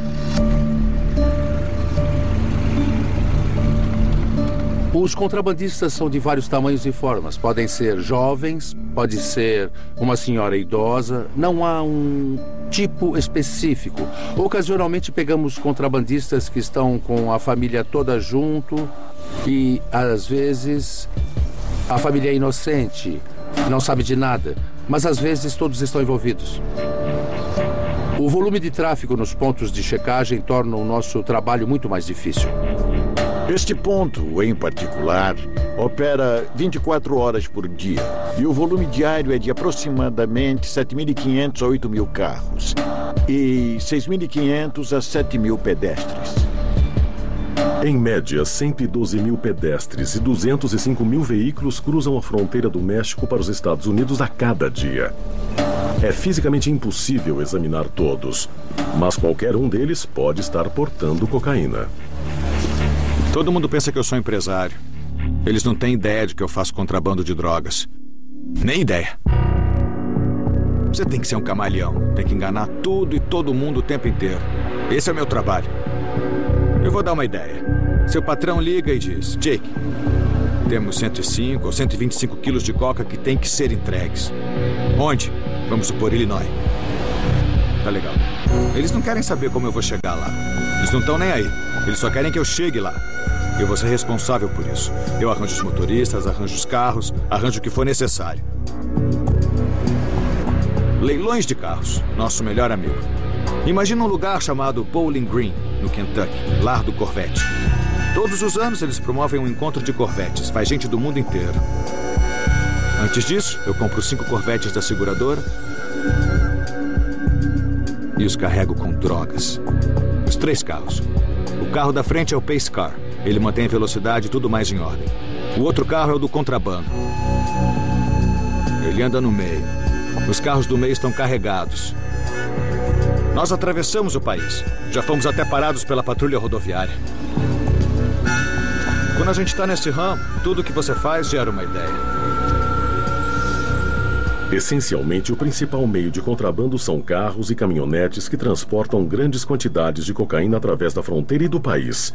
Os contrabandistas são de vários tamanhos e formas. Podem ser jovens, pode ser uma senhora idosa. Não há um tipo específico. Ocasionalmente pegamos contrabandistas que estão com a família toda junto e, às vezes, a família é inocente, não sabe de nada. Mas, às vezes, todos estão envolvidos. O volume de tráfego nos pontos de checagem torna o nosso trabalho muito mais difícil. Este ponto, em particular, opera 24 horas por dia e o volume diário é de aproximadamente 7.500 a 8.000 carros e 6.500 a 7.000 pedestres. Em média, 112 mil pedestres e 205 mil veículos cruzam a fronteira do México para os Estados Unidos a cada dia. É fisicamente impossível examinar todos, mas qualquer um deles pode estar portando cocaína. Todo mundo pensa que eu sou empresário. Eles não têm ideia de que eu faço contrabando de drogas. Nem ideia. Você tem que ser um camaleão. Tem que enganar tudo e todo mundo o tempo inteiro. Esse é o meu trabalho. Eu vou dar uma ideia. Seu patrão liga e diz: Jake, temos 105 ou 125 quilos de coca que tem que ser entregues. Onde? Vamos supor, Illinois. Tá legal. Eles não querem saber como eu vou chegar lá. Eles não estão nem aí. Eles só querem que eu chegue lá. Eu vou ser responsável por isso. Eu arranjo os motoristas, arranjo os carros, arranjo o que for necessário. Leilões de carros, nosso melhor amigo. Imagina um lugar chamado Bowling Green, no Kentucky, lar do Corvette. Todos os anos eles promovem um encontro de Corvettes, vai gente do mundo inteiro. Antes disso, eu compro 5 Corvettes da seguradora e os carrego com drogas. Os 3 carros. O carro da frente é o Pace Car. Ele mantém a velocidade e tudo mais em ordem. O outro carro é o do contrabando. Ele anda no meio. Os carros do meio estão carregados. Nós atravessamos o país. Já fomos até parados pela patrulha rodoviária. Quando a gente está nesse ramo, tudo que você faz gera uma ideia. Essencialmente, o principal meio de contrabando são carros e caminhonetes que transportam grandes quantidades de cocaína através da fronteira e do país.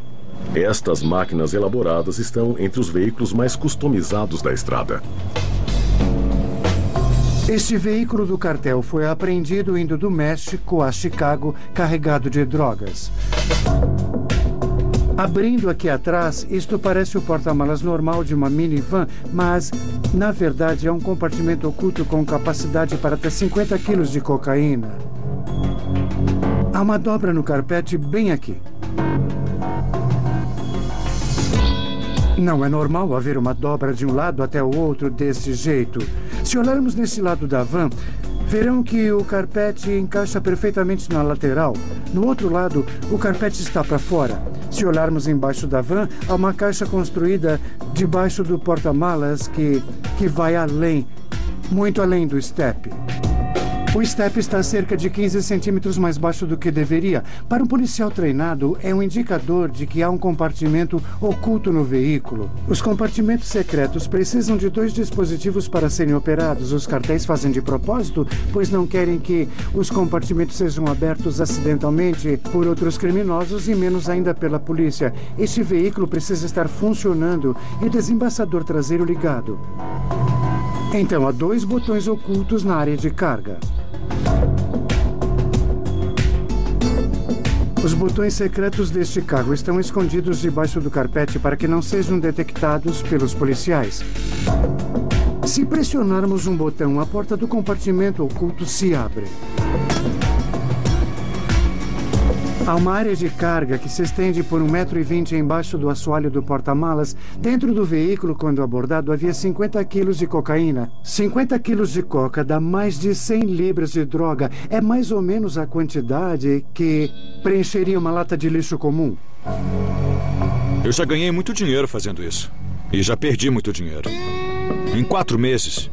Estas máquinas elaboradas estão entre os veículos mais customizados da estrada. Este veículo do cartel foi apreendido indo do México a Chicago carregado de drogas. Abrindo aqui atrás, isto parece o porta-malas normal de uma minivan, mas, na verdade, é um compartimento oculto com capacidade para até 50 quilos de cocaína. Há uma dobra no carpete bem aqui. Não é normal haver uma dobra de um lado até o outro desse jeito. Se olharmos nesse lado da van, verão que o carpete encaixa perfeitamente na lateral. No outro lado, o carpete está para fora. Se olharmos embaixo da van, há uma caixa construída debaixo do porta-malas que vai além, muito além do step. O step está a cerca de 15 centímetros mais baixo do que deveria. Para um policial treinado, é um indicador de que há um compartimento oculto no veículo. Os compartimentos secretos precisam de 2 dispositivos para serem operados. Os cartéis fazem de propósito, pois não querem que os compartimentos sejam abertos acidentalmente por outros criminosos e menos ainda pela polícia. Este veículo precisa estar funcionando e o desembaçador traseiro ligado. Então, há 2 botões ocultos na área de carga. Os botões secretos deste carro estão escondidos debaixo do carpete para que não sejam detectados pelos policiais. Se pressionarmos um botão, a porta do compartimento oculto se abre. Há uma área de carga que se estende por 1,20 m embaixo do assoalho do porta-malas. Dentro do veículo, quando abordado, havia 50 quilos de cocaína. 50 quilos de coca dá mais de 100 libras de droga. É mais ou menos a quantidade que preencheria uma lata de lixo comum. Eu já ganhei muito dinheiro fazendo isso. E já perdi muito dinheiro. Em 4 meses,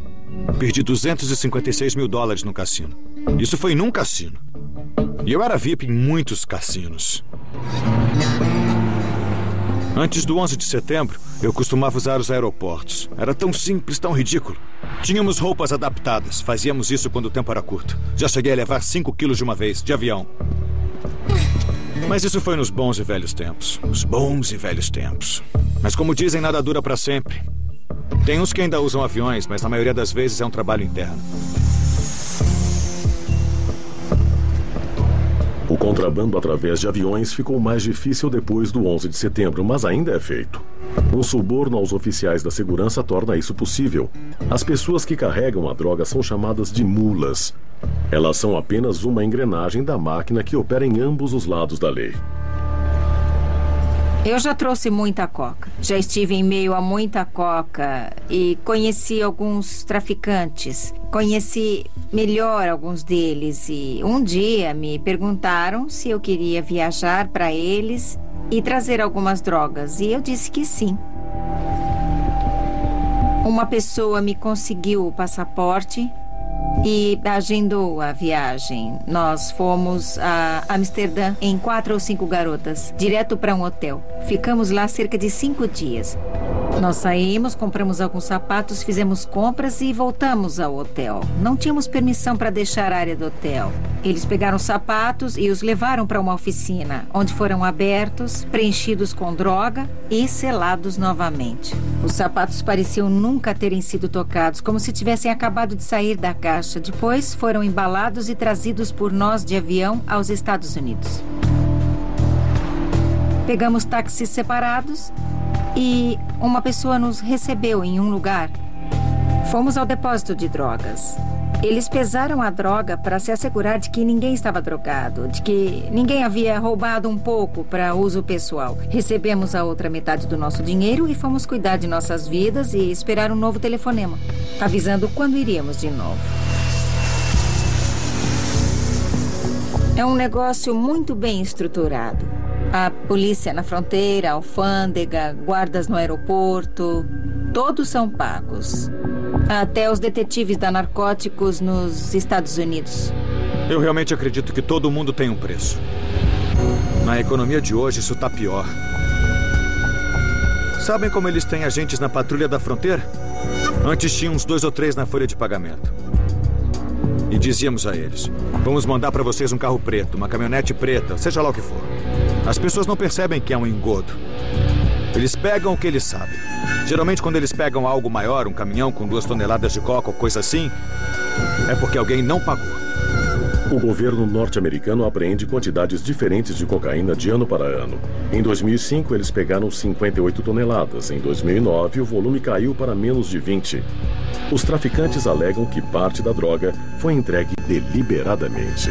perdi $256 mil no cassino. Isso foi num cassino. E eu era VIP em muitos cassinos. Antes do 11 de setembro, eu costumava usar os aeroportos. Era tão simples, tão ridículo. Tínhamos roupas adaptadas. Fazíamos isso quando o tempo era curto. Já cheguei a levar 5 quilos de uma vez, de avião. Mas isso foi nos bons e velhos tempos. Os bons e velhos tempos. Mas como dizem, nada dura para sempre. Tem uns que ainda usam aviões, mas na maioria das vezes é um trabalho interno. O contrabando através de aviões ficou mais difícil depois do 11 de setembro, mas ainda é feito. Um suborno aos oficiais da segurança torna isso possível. As pessoas que carregam a droga são chamadas de mulas. Elas são apenas uma engrenagem da máquina que opera em ambos os lados da lei. Eu já trouxe muita coca. Já estive em meio a muita coca e conheci alguns traficantes. Conheci melhor alguns deles e um dia me perguntaram se eu queria viajar para eles e trazer algumas drogas. E eu disse que sim. Uma pessoa me conseguiu o passaporte e agendou a viagem. Nós fomos a Amsterdã em 4 ou 5 garotas, direto para um hotel. Ficamos lá cerca de 5 dias. Nós saímos, compramos alguns sapatos, fizemos compras e voltamos ao hotel. Não tínhamos permissão para deixar a área do hotel. Eles pegaram os sapatos e os levaram para uma oficina, onde foram abertos, preenchidos com droga e selados novamente. Os sapatos pareciam nunca terem sido tocados, como se tivessem acabado de sair da caixa. Depois foram embalados e trazidos por nós de avião aos Estados Unidos. Pegamos táxis separados e uma pessoa nos recebeu em um lugar. Fomos ao depósito de drogas. Eles pesaram a droga para se assegurar de que ninguém estava drogado, de que ninguém havia roubado um pouco para uso pessoal. Recebemos a outra metade do nosso dinheiro e fomos cuidar de nossas vidas e esperar um novo telefonema, avisando quando iríamos de novo. É um negócio muito bem estruturado. A polícia na fronteira, a alfândega, guardas no aeroporto, todos são pagos. Até os detetives da narcóticos nos Estados Unidos. Eu realmente acredito que todo mundo tem um preço. Na economia de hoje, isso tá pior. Sabem como eles têm agentes na patrulha da fronteira? Antes tinha uns 2 ou 3 na folha de pagamento. E dizíamos a eles: vamos mandar para vocês um carro preto, uma caminhonete preta, seja lá o que for. As pessoas não percebem que é um engodo. Eles pegam o que eles sabem. Geralmente, quando eles pegam algo maior, um caminhão com 2 toneladas de coca ou coisa assim, é porque alguém não pagou. O governo norte-americano apreende quantidades diferentes de cocaína de ano para ano. Em 2005, eles pegaram 58 toneladas. Em 2009, o volume caiu para menos de 20. Os traficantes alegam que parte da droga foi entregue deliberadamente.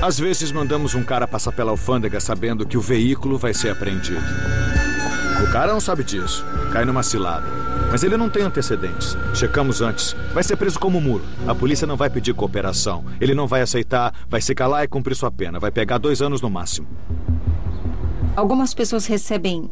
Às vezes mandamos um cara passar pela alfândega sabendo que o veículo vai ser apreendido. O cara não sabe disso, cai numa cilada. Mas ele não tem antecedentes. Checamos antes. Vai ser preso como muro. A polícia não vai pedir cooperação. Ele não vai aceitar, vai se calar e cumprir sua pena. Vai pegar 2 anos no máximo. Algumas pessoas recebem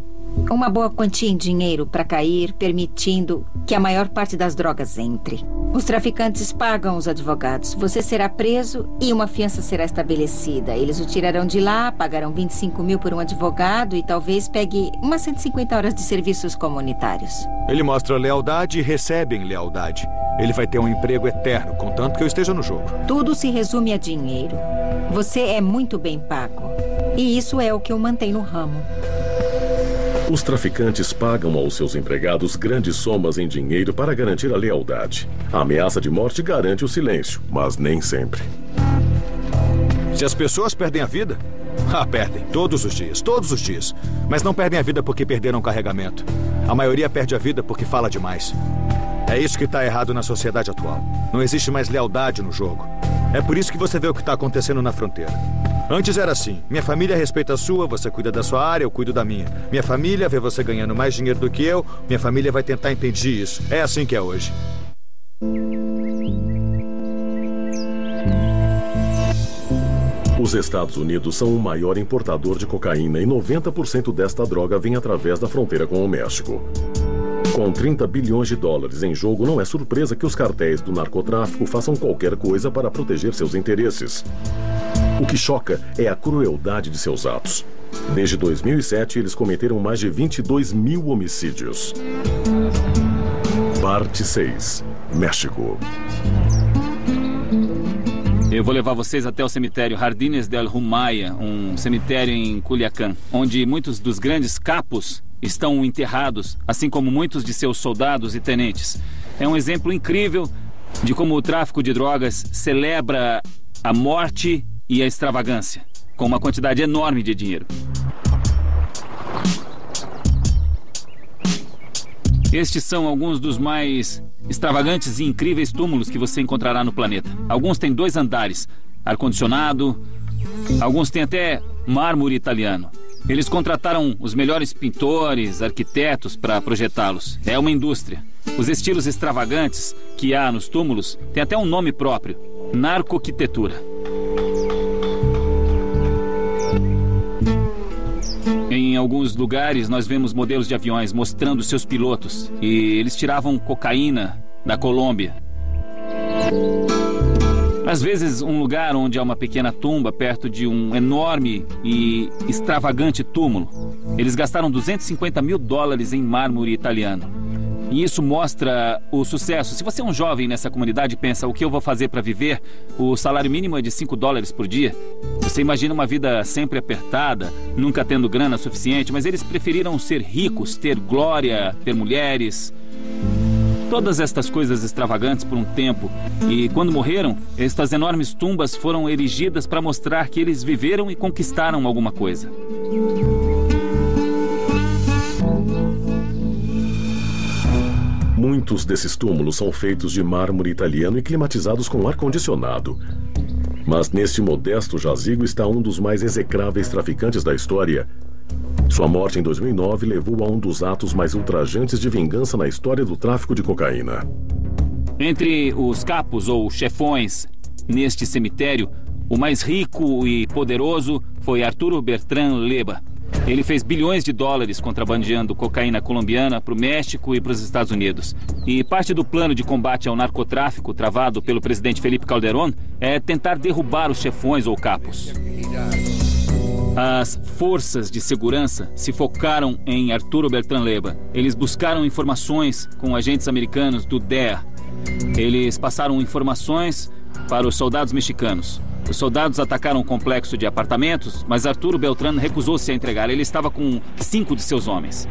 uma boa quantia em dinheiro para cair, permitindo que a maior parte das drogas entre. Os traficantes pagam os advogados. Você será preso e uma fiança será estabelecida. Eles o tirarão de lá, pagarão 25 mil por um advogado e talvez pegue umas 150 horas de serviços comunitários. Ele mostra lealdade e recebe em lealdade. Ele vai ter um emprego eterno, contanto que eu esteja no jogo. Tudo se resume a dinheiro. Você é muito bem pago. E isso é o que o mantém no ramo. Os traficantes pagam aos seus empregados grandes somas em dinheiro para garantir a lealdade. A ameaça de morte garante o silêncio, mas nem sempre. Se as pessoas perdem a vida, perdem. Todos os dias. Mas não perdem a vida porque perderam o carregamento. A maioria perde a vida porque fala demais. É isso que está errado na sociedade atual. Não existe mais lealdade no jogo. É por isso que você vê o que está acontecendo na fronteira. Antes era assim. Minha família respeita a sua, você cuida da sua área, eu cuido da minha. Minha família vê você ganhando mais dinheiro do que eu, minha família vai tentar impedir isso. É assim que é hoje. Os Estados Unidos são o maior importador de cocaína e 90% desta droga vem através da fronteira com o México. Com 30 bilhões de dólares em jogo, não é surpresa que os cartéis do narcotráfico façam qualquer coisa para proteger seus interesses. O que choca é a crueldade de seus atos. Desde 2007, eles cometeram mais de 22 mil homicídios. Parte 6. México. Eu vou levar vocês até o cemitério Jardines del Humaya, um cemitério em Culiacán, onde muitos dos grandes capos estão enterrados, assim como muitos de seus soldados e tenentes. É um exemplo incrível de como o tráfico de drogas celebra a morte e a extravagância, com uma quantidade enorme de dinheiro. Estes são alguns dos mais extravagantes e incríveis túmulos que você encontrará no planeta. Alguns têm 2 andares, ar-condicionado, alguns têm até mármore italiano. Eles contrataram os melhores pintores, arquitetos para projetá-los. É uma indústria. Os estilos extravagantes que há nos túmulos têm até um nome próprio: narcoquitetura. Em alguns lugares, nós vemos modelos de aviões mostrando seus pilotos. E eles tiravam cocaína da Colômbia. Às vezes, um lugar onde há uma pequena tumba perto de um enorme e extravagante túmulo. Eles gastaram 250 mil dólares em mármore italiano. E isso mostra o sucesso. Se você é um jovem nessa comunidade e pensa: o que eu vou fazer para viver? O salário mínimo é de 5 dólares por dia. Você imagina uma vida sempre apertada, nunca tendo grana suficiente, mas eles preferiram ser ricos, ter glória, ter mulheres. Todas estas coisas extravagantes por um tempo. E quando morreram, estas enormes tumbas foram erigidas para mostrar que eles viveram e conquistaram alguma coisa. Muitos desses túmulos são feitos de mármore italiano e climatizados com ar-condicionado. Mas neste modesto jazigo está um dos mais execráveis traficantes da história. Sua morte em 2009 levou a um dos atos mais ultrajantes de vingança na história do tráfico de cocaína. Entre os capos ou chefões neste cemitério, o mais rico e poderoso foi Arturo Beltrán Leiva. Ele fez bilhões de dólares contrabandeando cocaína colombiana para o México e para os Estados Unidos. E parte do plano de combate ao narcotráfico travado pelo presidente Felipe Calderón é tentar derrubar os chefões ou capos. As forças de segurança se focaram em Arturo Beltrán Leiva. Eles buscaram informações com agentes americanos do DEA. Eles passaram informações para os soldados mexicanos. Os soldados atacaram um complexo de apartamentos, mas Arturo Beltrán recusou-se a entregar. Ele estava com 5 de seus homens.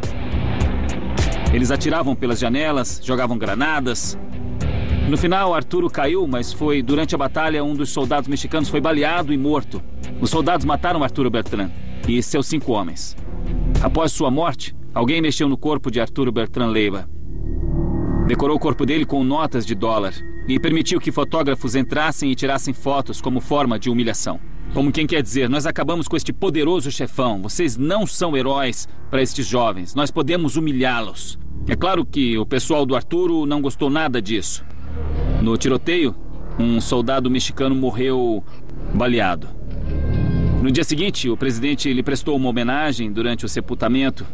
Eles atiravam pelas janelas, jogavam granadas. No final, Arturo caiu, mas foi durante a batalha um dos soldados mexicanos foi baleado e morto. Os soldados mataram Arturo Beltrán e seus 5 homens. Após sua morte, alguém mexeu no corpo de Arturo Beltrán Leiva. Decorou o corpo dele com notas de dólar e permitiu que fotógrafos entrassem e tirassem fotos como forma de humilhação. Como quem quer dizer, nós acabamos com este poderoso chefão. Vocês não são heróis para estes jovens. Nós podemos humilhá-los. É claro que o pessoal do Arturo não gostou nada disso. No tiroteio, um soldado mexicano morreu baleado. No dia seguinte, o presidente lhe prestou uma homenagem durante o sepultamento.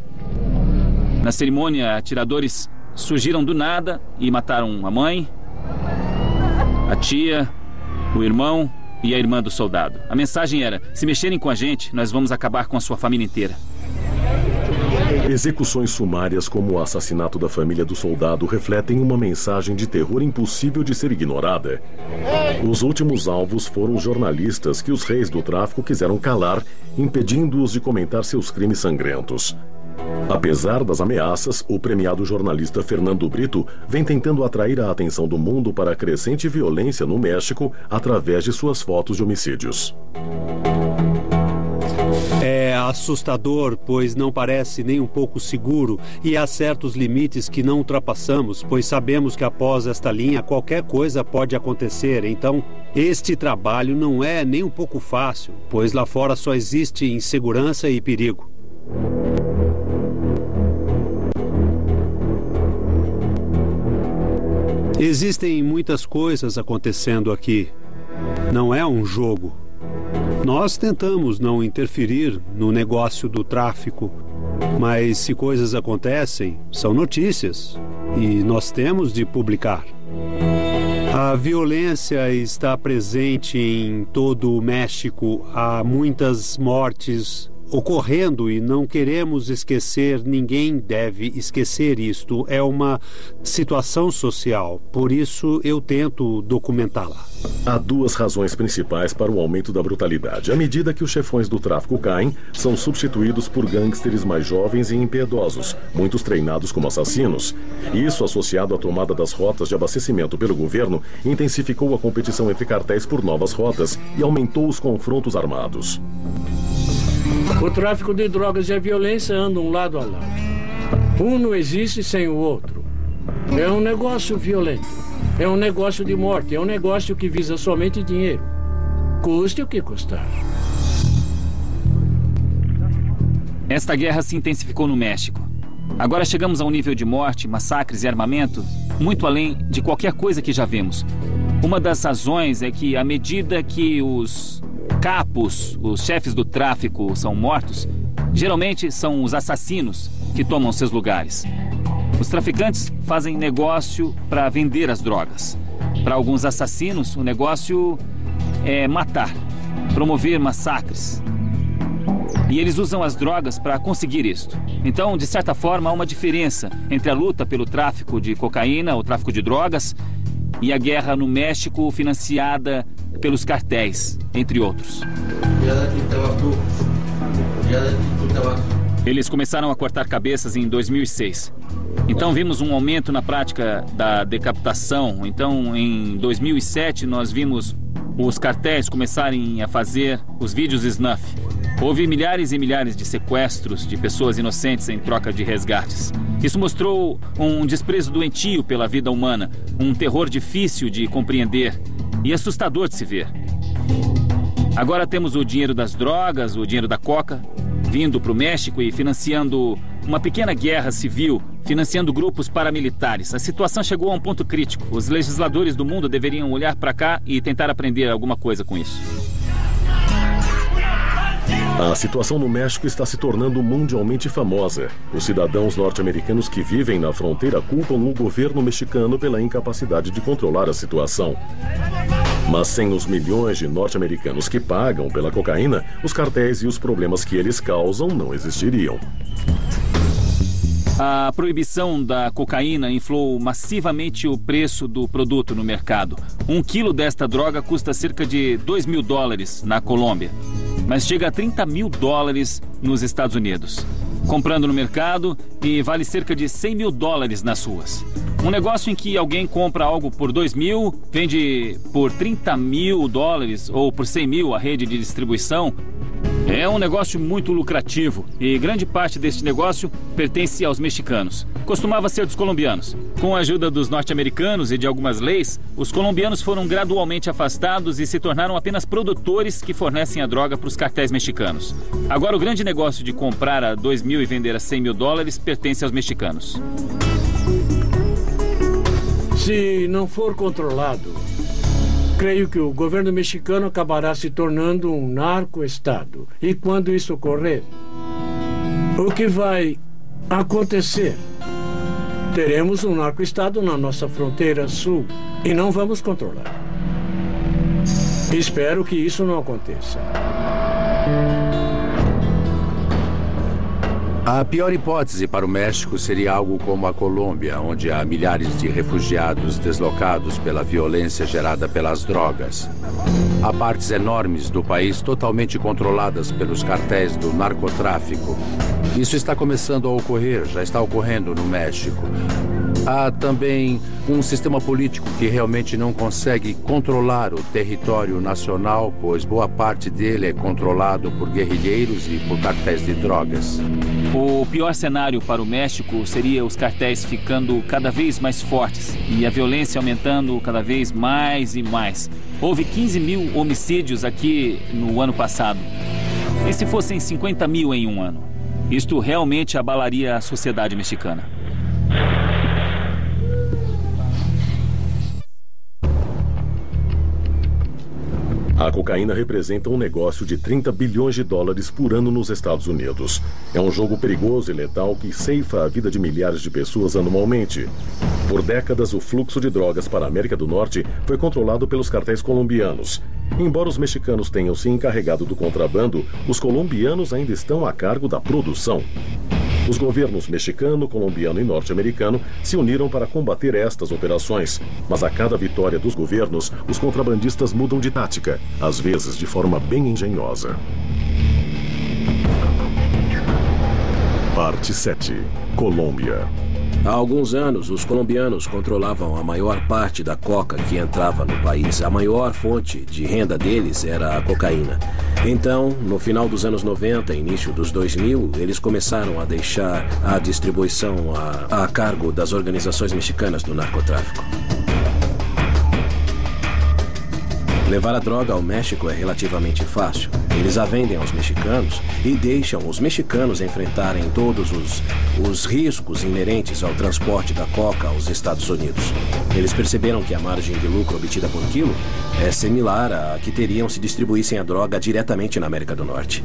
Na cerimônia, atiradores surgiram do nada e mataram a mãe, a tia, o irmão e a irmã do soldado. A mensagem era: se mexerem com a gente, nós vamos acabar com a sua família inteira. Execuções sumárias como o assassinato da família do soldado refletem uma mensagem de terror impossível de ser ignorada. Os últimos alvos foram os jornalistas que os reis do tráfico quiseram calar, impedindo-os de comentar seus crimes sangrentos. Apesar das ameaças, o premiado jornalista Fernando Brito vem tentando atrair a atenção do mundo para a crescente violência no México através de suas fotos de homicídios. É assustador, pois não parece nem um pouco seguro, e há certos limites que não ultrapassamos, pois sabemos que após esta linha qualquer coisa pode acontecer. Então, este trabalho não é nem um pouco fácil, pois lá fora só existe insegurança e perigo. Existem muitas coisas acontecendo aqui. Não é um jogo. Nós tentamos não interferir no negócio do tráfico, mas se coisas acontecem, são notícias e nós temos de publicar. A violência está presente em todo o México. Há muitas mortes ocorrendo e não queremos esquecer, ninguém deve esquecer isto. É uma situação social, por isso eu tento documentá-la. Há 2 razões principais para o aumento da brutalidade. À medida que os chefões do tráfico caem, são substituídos por gangsters mais jovens e impiedosos, muitos treinados como assassinos. Isso, associado à tomada das rotas de abastecimento pelo governo, intensificou a competição entre cartéis por novas rotas e aumentou os confrontos armados. O tráfico de drogas e a violência andam lado a lado. Um não existe sem o outro. É um negócio violento. É um negócio de morte. É um negócio que visa somente dinheiro. Custe o que custar. Esta guerra se intensificou no México. Agora chegamos a um nível de morte, massacres e armamento muito além de qualquer coisa que já vimos. Uma das razões é que, à medida que os capos, os chefes do tráfico, são mortos, geralmente são os assassinos que tomam seus lugares. Os traficantes fazem negócio para vender as drogas. Para alguns assassinos, o negócio é matar, promover massacres. E eles usam as drogas para conseguir isto. Então, de certa forma, há uma diferença entre a luta pelo tráfico de cocaína, o tráfico de drogas, e a guerra no México financiada pelos cartéis, entre outros. Eles começaram a cortar cabeças em 2006. Então vimos um aumento na prática da decapitação. Então em 2007 nós vimos os cartéis começarem a fazer os vídeos snuff. Houve milhares e milhares de sequestros de pessoas inocentes em troca de resgates. Isso mostrou um desprezo doentio pela vida humana, um terror difícil de compreender e assustador de se ver. Agora temos o dinheiro das drogas, o dinheiro da coca, vindo para o México e financiando uma pequena guerra civil, financiando grupos paramilitares. A situação chegou a um ponto crítico. Os legisladores do mundo deveriam olhar para cá e tentar aprender alguma coisa com isso. A situação no México está se tornando mundialmente famosa. Os cidadãos norte-americanos que vivem na fronteira culpam o governo mexicano pela incapacidade de controlar a situação. Mas sem os milhões de norte-americanos que pagam pela cocaína, os cartéis e os problemas que eles causam não existiriam. A proibição da cocaína inflou massivamente o preço do produto no mercado. 1 quilo desta droga custa cerca de $2.000 na Colômbia, mas chega a $30.000 nos Estados Unidos. Comprando no mercado e vale cerca de $100.000 nas ruas. Um negócio em que alguém compra algo por $2.000, vende por $30.000 ou por $100.000 a rede de distribuição. É um negócio muito lucrativo e grande parte deste negócio pertence aos mexicanos. Costumava ser dos colombianos. Com a ajuda dos norte-americanos e de algumas leis, os colombianos foram gradualmente afastados e se tornaram apenas produtores que fornecem a droga para os cartéis mexicanos. Agora o grande negócio de comprar a $2.000 e vender a $100.000 pertence aos mexicanos. Se não for controlado, creio que o governo mexicano acabará se tornando um narco-estado. E quando isso ocorrer, o que vai acontecer? Teremos um narco-estado na nossa fronteira sul e não vamos controlar. Espero que isso não aconteça. A pior hipótese para o México seria algo como a Colômbia, onde há milhares de refugiados deslocados pela violência gerada pelas drogas. Há partes enormes do país totalmente controladas pelos cartéis do narcotráfico. Isso está começando a ocorrer, já está ocorrendo no México. Há também um sistema político que realmente não consegue controlar o território nacional, pois boa parte dele é controlado por guerrilheiros e por cartéis de drogas. O pior cenário para o México seria os cartéis ficando cada vez mais fortes e a violência aumentando cada vez mais e mais. Houve 15.000 homicídios aqui no ano passado. E se fossem 50.000 em um ano? Isto realmente abalaria a sociedade mexicana. A cocaína representa um negócio de $30 bilhões por ano nos Estados Unidos. É um jogo perigoso e letal que ceifa a vida de milhares de pessoas anualmente. Por décadas, o fluxo de drogas para a América do Norte foi controlado pelos cartéis colombianos. Embora os mexicanos tenham se encarregado do contrabando, os colombianos ainda estão a cargo da produção. Os governos mexicano, colombiano e norte-americano se uniram para combater estas operações. Mas a cada vitória dos governos, os contrabandistas mudam de tática, às vezes de forma bem engenhosa. Parte 7. Colômbia. Há alguns anos, os colombianos controlavam a maior parte da coca que entrava no país. A maior fonte de renda deles era a cocaína. Então, no final dos anos 90, início dos 2000, eles começaram a deixar a distribuição a cargo das organizações mexicanas do narcotráfico. Levar a droga ao México é relativamente fácil. Eles a vendem aos mexicanos e deixam os mexicanos enfrentarem todos os riscos inerentes ao transporte da coca aos Estados Unidos. Eles perceberam que a margem de lucro obtida por quilo é similar à que teriam se distribuíssem a droga diretamente na América do Norte.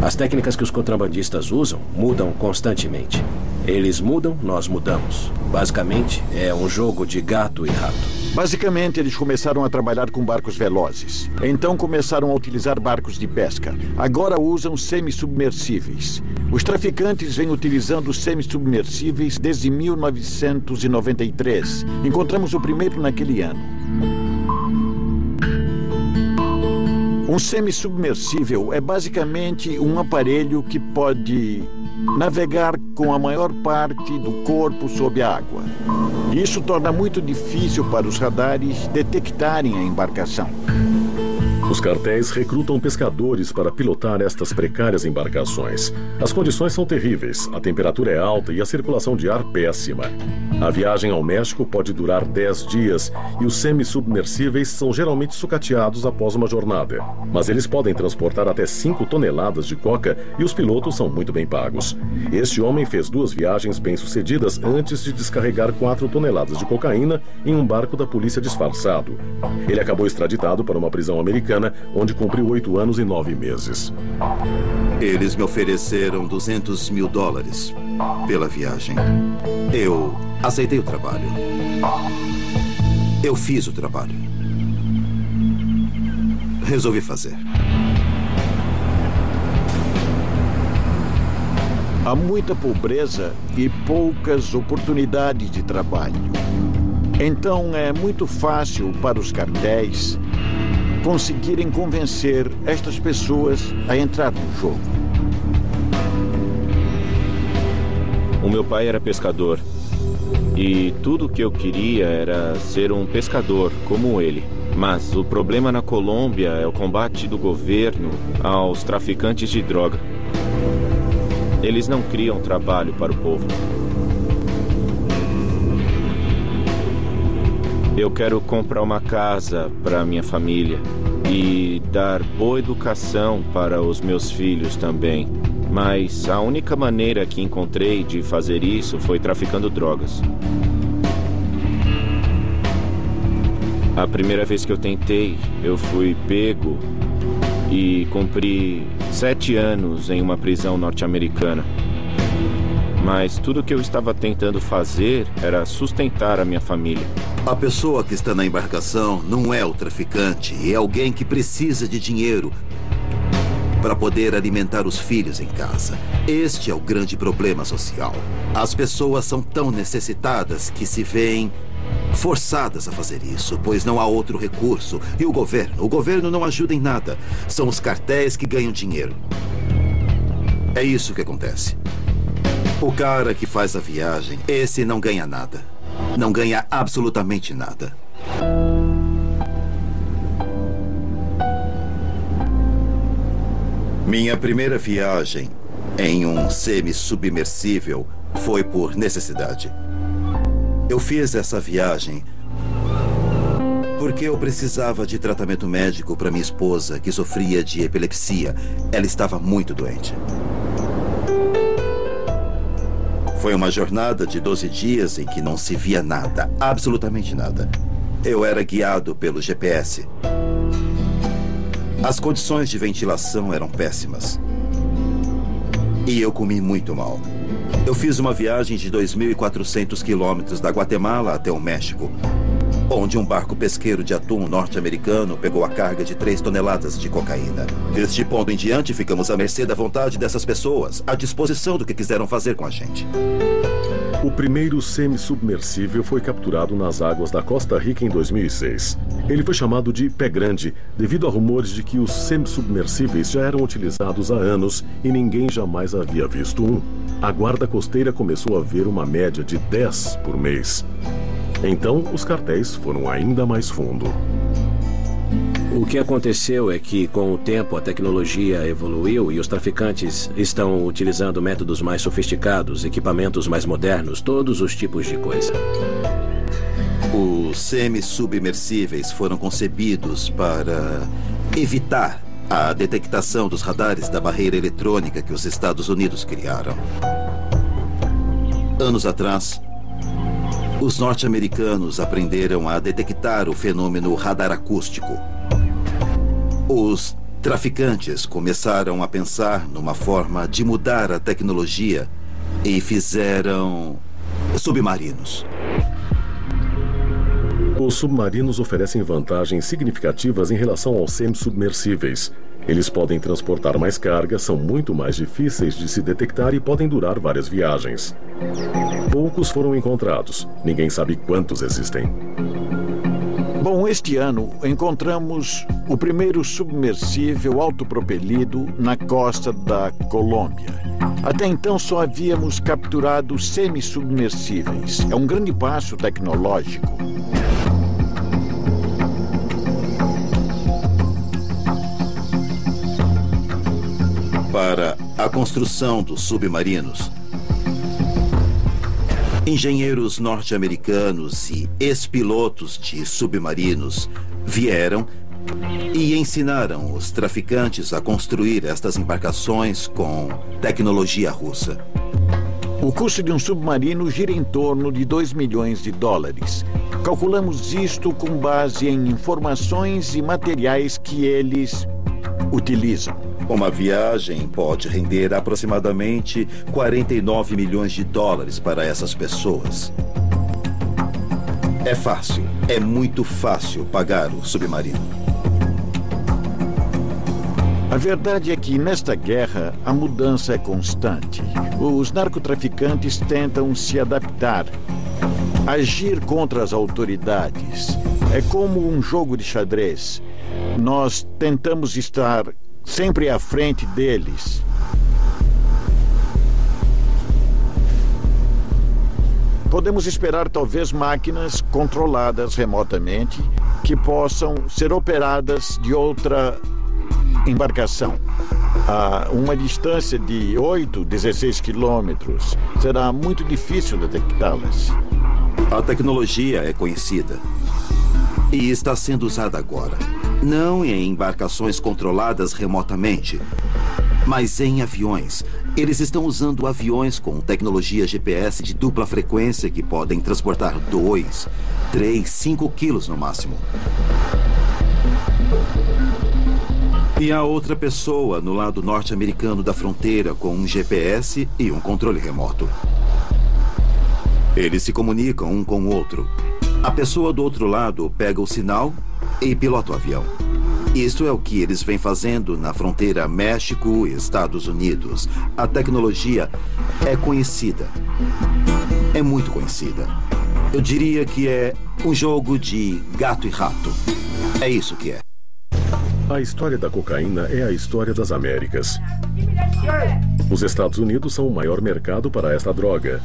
As técnicas que os contrabandistas usam mudam constantemente. Eles mudam, nós mudamos. Basicamente, é um jogo de gato e rato. Basicamente, eles começaram a trabalhar com barcos velozes. Então começaram a utilizar barcos de pesca. Agora usam semi-submersíveis. Os traficantes vêm utilizando semi-submersíveis desde 1993. Encontramos o primeiro naquele ano. Um semi-submersível é basicamente um aparelho que pode navegar com a maior parte do corpo sob a água. Isso torna muito difícil para os radares detectarem a embarcação. Os cartéis recrutam pescadores para pilotar estas precárias embarcações. As condições são terríveis, a temperatura é alta e a circulação de ar péssima. A viagem ao México pode durar 10 dias e os semi-submersíveis são geralmente sucateados após uma jornada. Mas eles podem transportar até 5 toneladas de coca e os pilotos são muito bem pagos. Este homem fez 2 viagens bem-sucedidas antes de descarregar 4 toneladas de cocaína em um barco da polícia disfarçado. Ele acabou extraditado para uma prisão americana, onde cumpriu 8 anos e 9 meses. Eles me ofereceram $200 mil pela viagem. Eu aceitei o trabalho. Eu fiz o trabalho. Resolvi fazer. Há muita pobreza e poucas oportunidades de trabalho. Então é muito fácil para os cartéis conseguirem convencer estas pessoas a entrar no jogo. O meu pai era pescador e tudo o que eu queria era ser um pescador como ele. Mas o problema na Colômbia é o combate do governo aos traficantes de droga. Eles não criam trabalho para o povo. Eu quero comprar uma casa para minha família e dar boa educação para os meus filhos também. Mas a única maneira que encontrei de fazer isso foi traficando drogas. A primeira vez que eu tentei, eu fui pego e cumpri 7 anos em uma prisão norte-americana. Mas tudo que eu estava tentando fazer era sustentar a minha família. A pessoa que está na embarcação não é o traficante, é alguém que precisa de dinheiro para poder alimentar os filhos em casa. Este é o grande problema social. As pessoas são tão necessitadas que se veem forçadas a fazer isso, pois não há outro recurso. E o governo não ajuda em nada. São os cartéis que ganham dinheiro. É isso que acontece. O cara que faz a viagem, esse não ganha nada. Não ganha absolutamente nada. Minha primeira viagem em um semi-submersível foi por necessidade. Eu fiz essa viagem porque eu precisava de tratamento médico para minha esposa, que sofria de epilepsia. Ela estava muito doente. Foi uma jornada de 12 dias em que não se via nada, absolutamente nada. Eu era guiado pelo GPS. As condições de ventilação eram péssimas. E eu comi muito mal. Eu fiz uma viagem de 2.400 quilômetros da Guatemala até o México, onde um barco pesqueiro de atum norte-americano pegou a carga de 3 toneladas de cocaína. Deste ponto em diante, ficamos à mercê da vontade dessas pessoas, à disposição do que quiseram fazer com a gente. O primeiro semi-submersível foi capturado nas águas da Costa Rica em 2006. Ele foi chamado de Pé Grande, devido a rumores de que os semi-submersíveis já eram utilizados há anos e ninguém jamais havia visto um. A guarda costeira começou a ver uma média de 10 por mês. Então, os cartéis foram ainda mais fundo. O que aconteceu é que, com o tempo, a tecnologia evoluiu e os traficantes estão utilizando métodos mais sofisticados, equipamentos mais modernos, todos os tipos de coisa. Os semi-submersíveis foram concebidos para evitar a detectação dos radares da barreira eletrônica que os Estados Unidos criaram. Anos atrás, os norte-americanos aprenderam a detectar o fenômeno radar acústico. Os traficantes começaram a pensar numa forma de mudar a tecnologia e fizeram submarinos. Os submarinos oferecem vantagens significativas em relação aos semi-submersíveis. Eles podem transportar mais carga, são muito mais difíceis de se detectar e podem durar várias viagens. Poucos foram encontrados. Ninguém sabe quantos existem. Bom, este ano encontramos o primeiro submersível autopropelido na costa da Colômbia. Até então só havíamos capturado semi-submersíveis. É um grande passo tecnológico. para a construção dos submarinos. Engenheiros norte-americanos e ex-pilotos de submarinos vieram e ensinaram os traficantes a construir estas embarcações com tecnologia russa. O custo de um submarino gira em torno de 2 milhões de dólares. Calculamos isto com base em informações e materiais que eles utilizam. Uma viagem pode render aproximadamente 49 milhões de dólares para essas pessoas. É fácil, é muito fácil pagar o submarino. A verdade é que nesta guerra a mudança é constante. Os narcotraficantes tentam se adaptar, agir contra as autoridades. É como um jogo de xadrez. Nós tentamos estar sempre à frente deles. Podemos esperar talvez máquinas controladas remotamente que possam ser operadas de outra embarcação. A uma distância de 16 quilômetros, será muito difícil detectá-las. A tecnologia é conhecida e está sendo usada agora. Não em embarcações controladas remotamente, mas em aviões. Eles estão usando aviões com tecnologia GPS de dupla frequência que podem transportar 2, 3, 5 quilos no máximo. E há outra pessoa no lado norte-americano da fronteira com um GPS e um controle remoto. Eles se comunicam um com o outro. A pessoa do outro lado pega o sinal e pilota o avião. Isto é o que eles vêm fazendo na fronteira México e Estados Unidos. A tecnologia é conhecida. É muito conhecida. Eu diria que é um jogo de gato e rato. É isso que é. A história da cocaína é a história das Américas. Os Estados Unidos são o maior mercado para esta droga.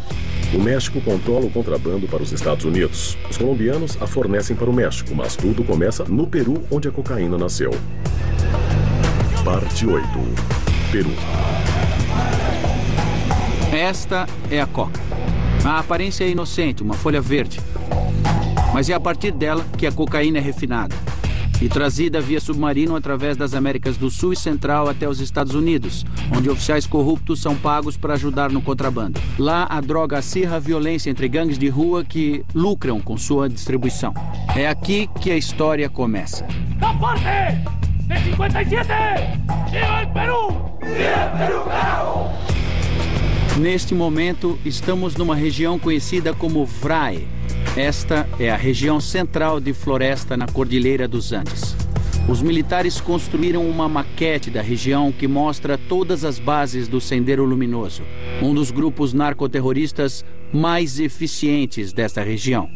O México controla o contrabando para os Estados Unidos. Os colombianos a fornecem para o México, mas tudo começa no Peru, onde a cocaína nasceu. Parte 8. Peru. Esta é a coca. A aparência é inocente, uma folha verde. Mas é a partir dela que a cocaína é refinada e trazida via submarino através das Américas do Sul e Central até os Estados Unidos, onde oficiais corruptos são pagos para ajudar no contrabando. Lá, a droga acirra a violência entre gangues de rua que lucram com sua distribuição. É aqui que a história começa. ¡La parte de 57! ¡Viva el Perú! ¡Viva el Perú, carajo! Neste momento, estamos numa região conhecida como VRAE. Esta é a região central de floresta na Cordilheira dos Andes. Os militares construíram uma maquete da região que mostra todas as bases do Sendero Luminoso, um dos grupos narcoterroristas mais eficientes desta região.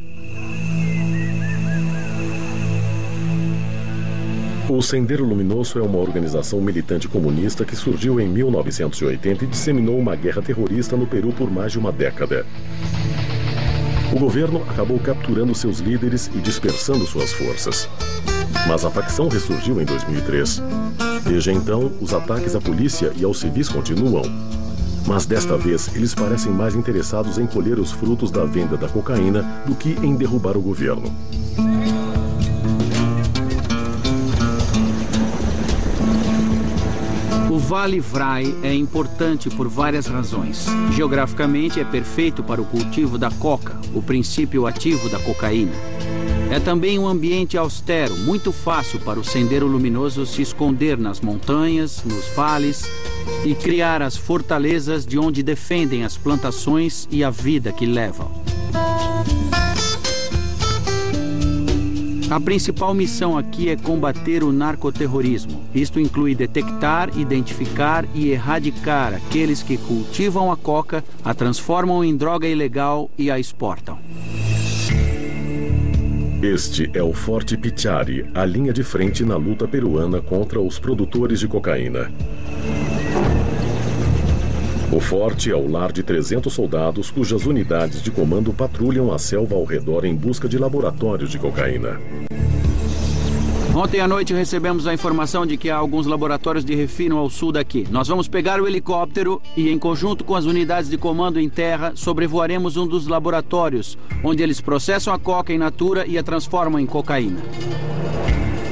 O Sendero Luminoso é uma organização militante comunista que surgiu em 1980 e disseminou uma guerra terrorista no Peru por mais de uma década. O governo acabou capturando seus líderes e dispersando suas forças. Mas a facção ressurgiu em 2003. Desde então, os ataques à polícia e aos civis continuam. Mas desta vez, eles parecem mais interessados em colher os frutos da venda da cocaína do que em derrubar o governo. O Vale VRAE é importante por várias razões. Geograficamente é perfeito para o cultivo da coca, o princípio ativo da cocaína. É também um ambiente austero, muito fácil para o Sendero Luminoso se esconder nas montanhas, nos vales e criar as fortalezas de onde defendem as plantações e a vida que levam. A principal missão aqui é combater o narcoterrorismo. Isto inclui detectar, identificar e erradicar aqueles que cultivam a coca, a transformam em droga ilegal e a exportam. Este é o Forte Pichari, a linha de frente na luta peruana contra os produtores de cocaína. O forte é o lar de 300 soldados cujas unidades de comando patrulham a selva ao redor em busca de laboratórios de cocaína. Ontem à noite recebemos a informação de que há alguns laboratórios de refino ao sul daqui. Nós vamos pegar o helicóptero e, em conjunto com as unidades de comando em terra, sobrevoaremos um dos laboratórios, onde eles processam a coca in natura e a transformam em cocaína.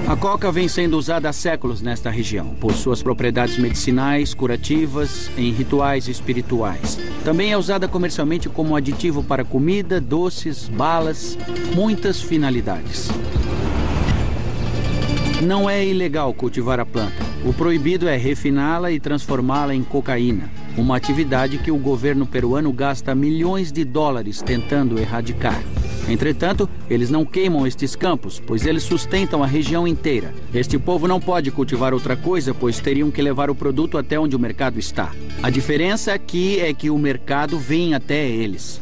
A coca vem sendo usada há séculos nesta região, por suas propriedades medicinais, curativas, em rituais espirituais. Também é usada comercialmente como aditivo para comida, doces, balas, muitas finalidades. Não é ilegal cultivar a planta. O proibido é refiná-la e transformá-la em cocaína, uma atividade que o governo peruano gasta milhões de dólares tentando erradicar. Entretanto, eles não queimam estes campos, pois eles sustentam a região inteira. Este povo não pode cultivar outra coisa, pois teriam que levar o produto até onde o mercado está. A diferença aqui é que o mercado vem até eles.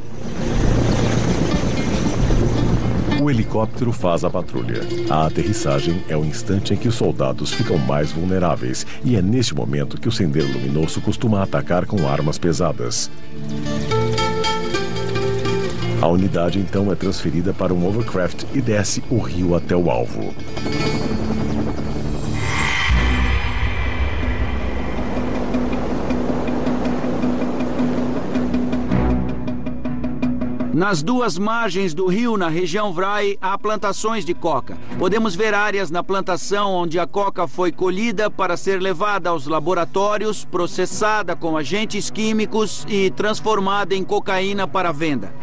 O helicóptero faz a patrulha. A aterrissagem é o instante em que os soldados ficam mais vulneráveis e é neste momento que o Sendeiro Luminoso costuma atacar com armas pesadas. A unidade então é transferida para um hovercraft e desce o rio até o alvo. Nas duas margens do rio, na região Vrai, há plantações de coca. Podemos ver áreas na plantação onde a coca foi colhida para ser levada aos laboratórios, processada com agentes químicos e transformada em cocaína para venda.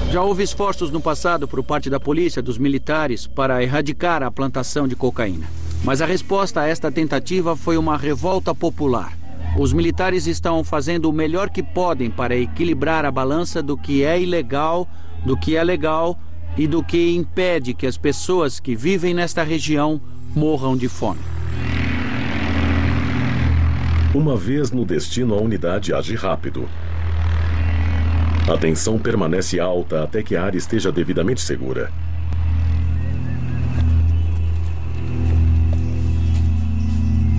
Já houve esforços no passado por parte da polícia, dos militares, para erradicar a plantação de cocaína. Mas a resposta a esta tentativa foi uma revolta popular. Os militares estão fazendo o melhor que podem para equilibrar a balança do que é ilegal, do que é legal e do que impede que as pessoas que vivem nesta região morram de fome. Uma vez no destino, a unidade age rápido. A tensão permanece alta até que a área esteja devidamente segura.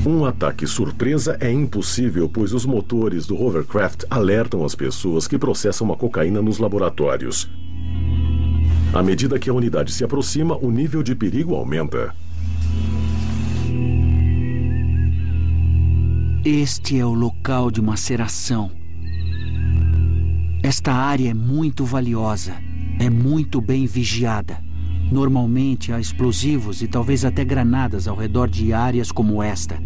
Um ataque surpresa é impossível, pois os motores do hovercraft alertam as pessoas que processam a cocaína nos laboratórios. À medida que a unidade se aproxima, o nível de perigo aumenta. Este é o local de maceração. Esta área é muito valiosa, é muito bem vigiada. Normalmente há explosivos e talvez até granadas ao redor de áreas como esta.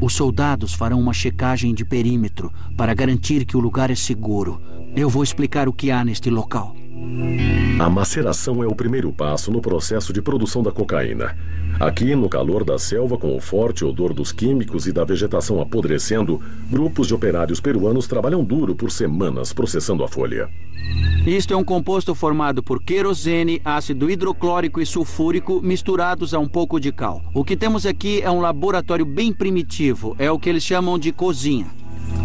Os soldados farão uma checagem de perímetro para garantir que o lugar é seguro. Eu vou explicar o que há neste local. A maceração é o primeiro passo no processo de produção da cocaína. Aqui, no calor da selva, com o forte odor dos químicos e da vegetação apodrecendo, grupos de operários peruanos trabalham duro por semanas processando a folha. Isto é um composto formado por querosene, ácido hidroclórico e sulfúrico misturados a um pouco de cal. O que temos aqui é um laboratório bem primitivo, é o que eles chamam de cozinha.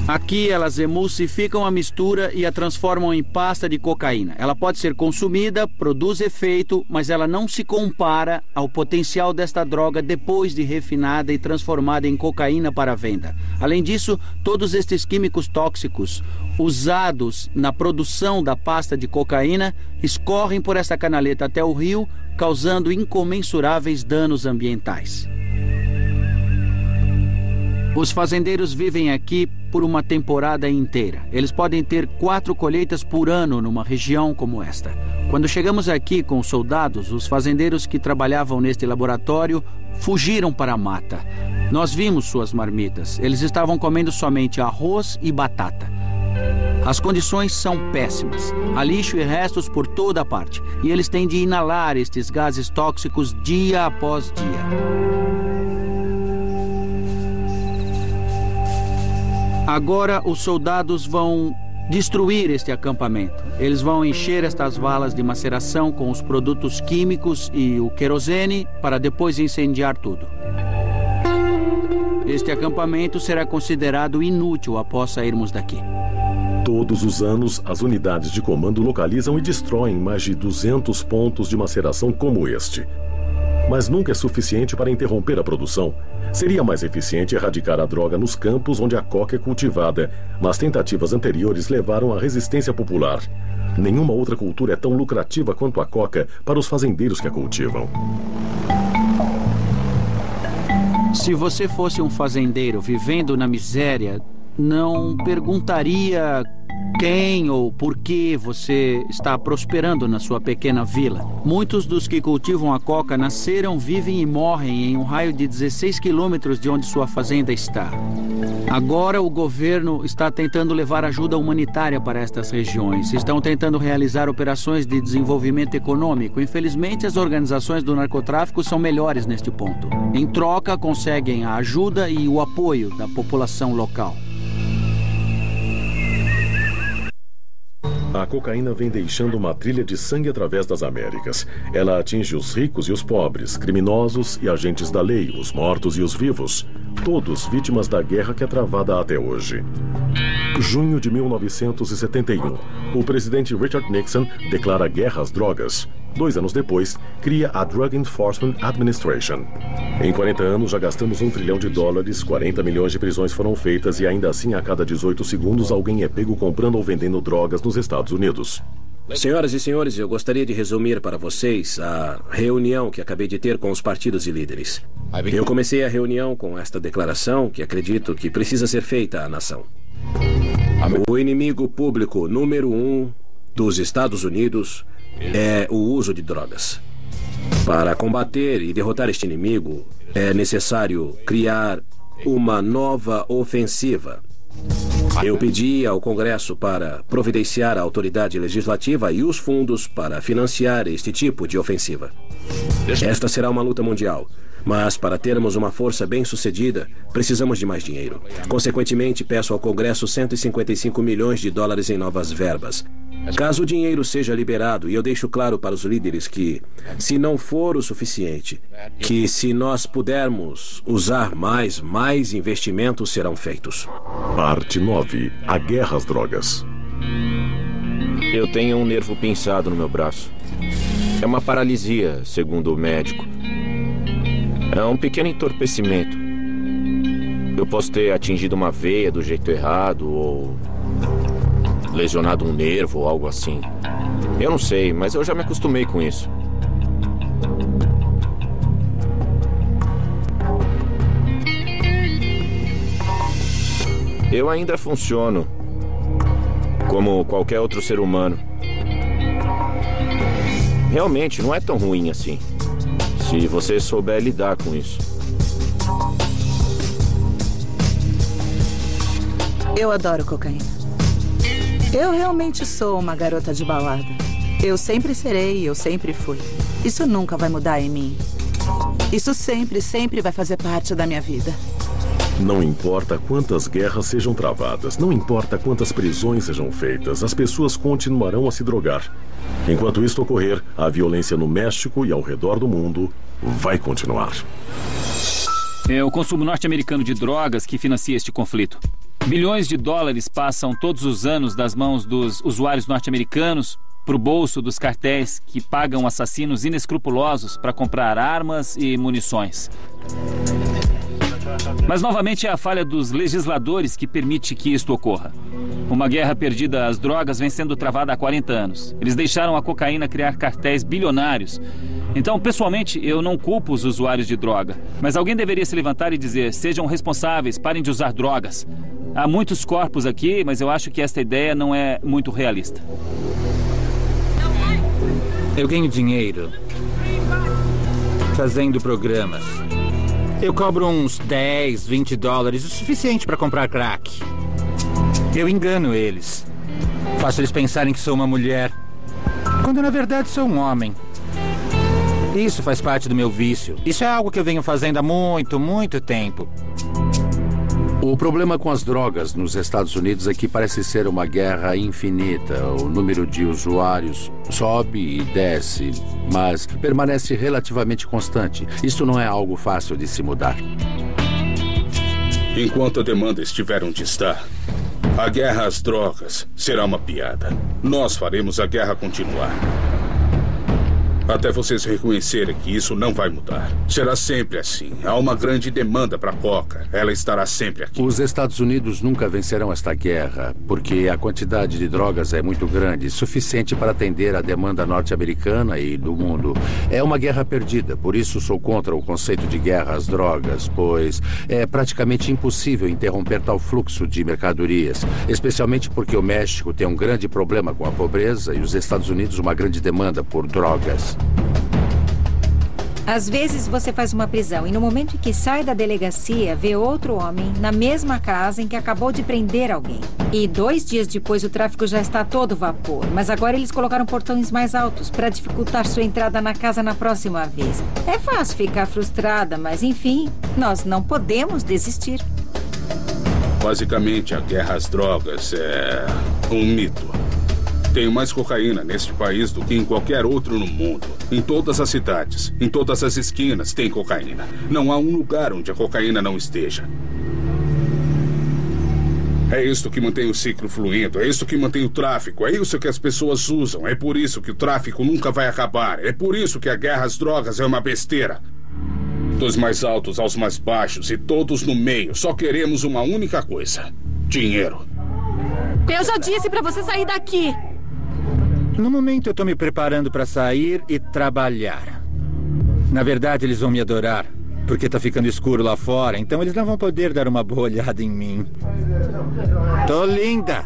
Aqui elas emulsificam a mistura e a transformam em pasta de cocaína. Ela pode ser consumida, produz efeito, mas ela não se compara ao potencial desta droga depois de refinada e transformada em cocaína para venda. Além disso, todos estes químicos tóxicos usados na produção da pasta de cocaína escorrem por esta canaleta até o rio, causando incomensuráveis danos ambientais. Os fazendeiros vivem aqui por uma temporada inteira. Eles podem ter 4 colheitas por ano numa região como esta. Quando chegamos aqui com os soldados, os fazendeiros que trabalhavam neste laboratório fugiram para a mata. Nós vimos suas marmitas. Eles estavam comendo somente arroz e batata. As condições são péssimas. Há lixo e restos por toda a parte. E eles têm de inalar estes gases tóxicos dia após dia. Agora os soldados vão destruir este acampamento. Eles vão encher estas valas de maceração com os produtos químicos e o querosene para depois incendiar tudo. Este acampamento será considerado inútil após sairmos daqui. Todos os anos, as unidades de comando localizam e destroem mais de 200 pontos de maceração como este. Mas nunca é suficiente para interromper a produção. Seria mais eficiente erradicar a droga nos campos onde a coca é cultivada, mas tentativas anteriores levaram à resistência popular. Nenhuma outra cultura é tão lucrativa quanto a coca para os fazendeiros que a cultivam. Se você fosse um fazendeiro vivendo na miséria, não perguntaria quem ou por que você está prosperando na sua pequena vila. Muitos dos que cultivam a coca nasceram, vivem e morrem em um raio de 16 quilômetros de onde sua fazenda está. Agora o governo está tentando levar ajuda humanitária para estas regiões. Estão tentando realizar operações de desenvolvimento econômico. Infelizmente, as organizações do narcotráfico são melhores neste ponto. Em troca, conseguem a ajuda e o apoio da população local. A cocaína vem deixando uma trilha de sangue através das Américas. Ela atinge os ricos e os pobres, criminosos e agentes da lei, os mortos e os vivos, todos vítimas da guerra que é travada até hoje. Junho de 1971, o presidente Richard Nixon declara guerra às drogas. 2 anos depois, cria a Drug Enforcement Administration. Em 40 anos, já gastamos $1 trilhão, 40 milhões de prisões foram feitas e ainda assim, a cada 18 segundos, alguém é pego comprando ou vendendo drogas nos Estados Unidos. Senhoras e senhores, eu gostaria de resumir para vocês a reunião que acabei de ter com os partidos e líderes. Eu comecei a reunião com esta declaração que acredito que precisa ser feita à nação. O inimigo público número 1 dos Estados Unidos é o uso de drogas. Para combater e derrotar este inimigo, é necessário criar uma nova ofensiva. Eu pedi ao Congresso para providenciar a autoridade legislativa e os fundos para financiar este tipo de ofensiva. Esta será uma luta mundial, mas para termos uma força bem-sucedida, precisamos de mais dinheiro. Consequentemente, peço ao Congresso $155 milhões em novas verbas. Caso o dinheiro seja liberado, e eu deixo claro para os líderes que, se não for o suficiente, que se nós pudermos usar mais investimentos serão feitos. Parte 9. A guerra às drogas. Eu tenho um nervo pinçado no meu braço. É uma paralisia, segundo o médico. É um pequeno entorpecimento. Eu posso ter atingido uma veia do jeito errado ou lesionado um nervo ou algo assim. Eu não sei, mas eu já me acostumei com isso. Eu ainda funciono como qualquer outro ser humano. Realmente, não é tão ruim assim, se você souber lidar com isso. Eu adoro cocaína. Eu realmente sou uma garota de balada. Eu sempre serei, eu sempre fui. Isso nunca vai mudar em mim. Isso sempre vai fazer parte da minha vida. Não importa quantas guerras sejam travadas, não importa quantas prisões sejam feitas, as pessoas continuarão a se drogar. Enquanto isso ocorrer, a violência no México e ao redor do mundo vai continuar. É o consumo norte-americano de drogas que financia este conflito. Bilhões de dólares passam todos os anos das mãos dos usuários norte-americanos para o bolso dos cartéis que pagam assassinos inescrupulosos para comprar armas e munições. Mas novamente é a falha dos legisladores que permite que isto ocorra. Uma guerra perdida às drogas vem sendo travada há 40 anos. Eles deixaram a cocaína criar cartéis bilionários. Então, pessoalmente, eu não culpo os usuários de droga. Mas alguém deveria se levantar e dizer: sejam responsáveis, parem de usar drogas. Há muitos corpos aqui, mas eu acho que esta ideia não é muito realista. Eu ganho dinheiro fazendo programas. Eu cobro uns 10, 20 dólares, o suficiente para comprar crack. Eu engano eles. Faço eles pensarem que sou uma mulher, quando na verdade sou um homem. Isso faz parte do meu vício. Isso é algo que eu venho fazendo há muito tempo. O problema com as drogas nos Estados Unidos é que parece ser uma guerra infinita. O número de usuários sobe e desce, mas permanece relativamente constante. Isso não é algo fácil de se mudar. Enquanto a demanda estiver onde está, a guerra às drogas será uma piada. Nós faremos a guerra continuar. Até vocês reconhecerem que isso não vai mudar. Será sempre assim. Há uma grande demanda para coca. Ela estará sempre aqui. Os Estados Unidos nunca vencerão esta guerra, porque a quantidade de drogas é muito grande, suficiente para atender a demanda norte-americana e do mundo. É uma guerra perdida, por isso sou contra o conceito de guerra às drogas, pois é praticamente impossível interromper tal fluxo de mercadorias, especialmente porque o México tem um grande problema com a pobreza e os Estados Unidos uma grande demanda por drogas. Às vezes você faz uma prisão e no momento em que sai da delegacia, vê outro homem na mesma casa em que acabou de prender alguém. E 2 dias depois o tráfico já está a todo vapor. Mas agora eles colocaram portões mais altos para dificultar sua entrada na casa na próxima vez. É fácil ficar frustrada, mas enfim, nós não podemos desistir. Basicamente, a guerra às drogas é um mito. Tem mais cocaína neste país do que em qualquer outro no mundo. Em todas as cidades, em todas as esquinas tem cocaína. Não há um lugar onde a cocaína não esteja. É isso que mantém o ciclo fluindo, é isso que mantém o tráfico, é isso que as pessoas usam. É por isso que o tráfico nunca vai acabar. É por isso que a guerra às drogas é uma besteira. Dos mais altos aos mais baixos e todos no meio, só queremos uma única coisa: dinheiro. Eu já disse pra você sair daqui. No momento eu tô me preparando para sair e trabalhar. Na verdade, eles vão me adorar, porque tá ficando escuro lá fora, então eles não vão poder dar uma boa olhada em mim. Tô linda!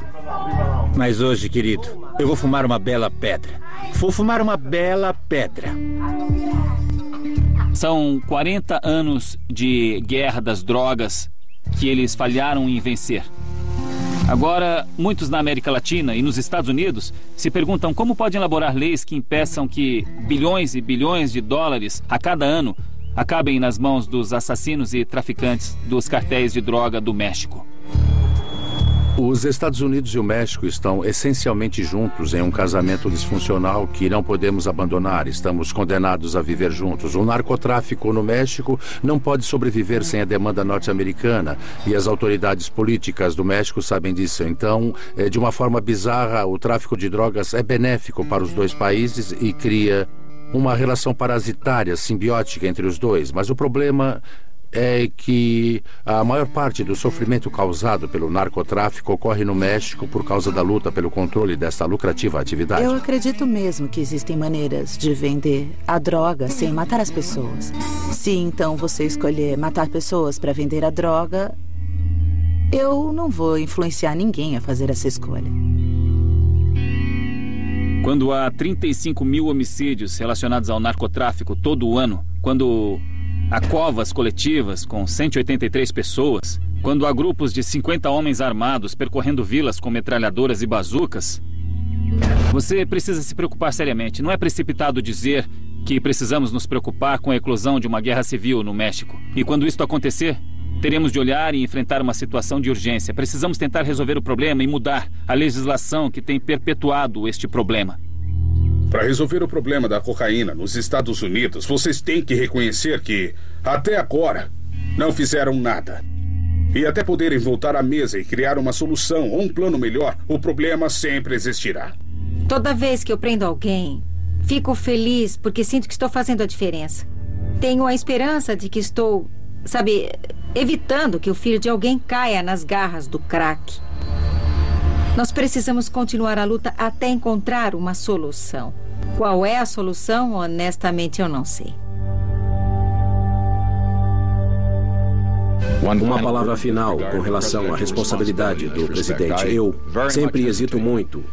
Mas hoje, querido, eu vou fumar uma bela pedra. Vou fumar uma bela pedra. São 40 anos de guerra das drogas que eles falharam em vencer. Agora, muitos na América Latina e nos Estados Unidos se perguntam como podem elaborar leis que impeçam que bilhões e bilhões de dólares a cada ano acabem nas mãos dos assassinos e traficantes dos cartéis de droga do México. Os Estados Unidos e o México estão essencialmente juntos em um casamento disfuncional que não podemos abandonar. Estamos condenados a viver juntos. O narcotráfico no México não pode sobreviver sem a demanda norte-americana e as autoridades políticas do México sabem disso. Então, de uma forma bizarra, o tráfico de drogas é benéfico para os dois países e cria uma relação parasitária, simbiótica entre os dois. Mas o problema é que a maior parte do sofrimento causado pelo narcotráfico ocorre no México por causa da luta pelo controle dessa lucrativa atividade. Eu acredito mesmo que existem maneiras de vender a droga sem matar as pessoas. Se então você escolher matar pessoas para vender a droga, eu não vou influenciar ninguém a fazer essa escolha. Quando há 35 mil homicídios relacionados ao narcotráfico todo ano, quando há covas coletivas com 183 pessoas, quando há grupos de 50 homens armados percorrendo vilas com metralhadoras e bazucas, você precisa se preocupar seriamente. Não é precipitado dizer que precisamos nos preocupar com a eclosão de uma guerra civil no México. E quando isso acontecer, teremos de olhar e enfrentar uma situação de urgência. Precisamos tentar resolver o problema e mudar a legislação que tem perpetuado este problema. Para resolver o problema da cocaína nos Estados Unidos, vocês têm que reconhecer que, até agora, não fizeram nada. E até poderem voltar à mesa e criar uma solução ou um plano melhor, o problema sempre existirá. Toda vez que eu prendo alguém, fico feliz porque sinto que estou fazendo a diferença. Tenho a esperança de que estou, evitando que o filho de alguém caia nas garras do crack. Nós precisamos continuar a luta até encontrar uma solução. Qual é a solução? Honestamente, eu não sei. Uma palavra final com relação à responsabilidade do presidente. Eu sempre hesito muito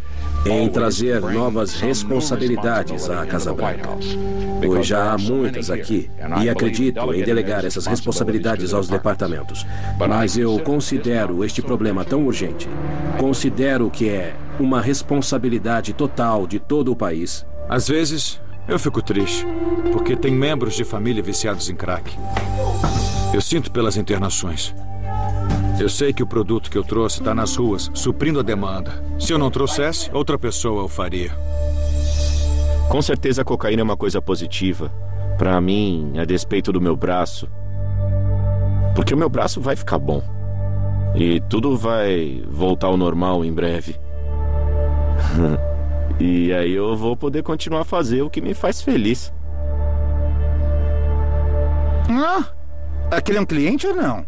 em trazer novas responsabilidades à Casa Branca, pois já há muitas aqui e acredito em delegar essas responsabilidades aos departamentos. Mas eu considero este problema tão urgente, considero que é uma responsabilidade total de todo o país. Às vezes, eu fico triste, porque tem membros de família viciados em crack. Eu sinto pelas internações. Eu sei que o produto que eu trouxe está nas ruas, suprindo a demanda. Se eu não trouxesse, outra pessoa o faria. Com certeza a cocaína é uma coisa positiva. Pra mim, a despeito do meu braço. Porque o meu braço vai ficar bom. E tudo vai voltar ao normal em breve. E aí eu vou poder continuar a fazer o que me faz feliz. Aquele é um cliente ou não?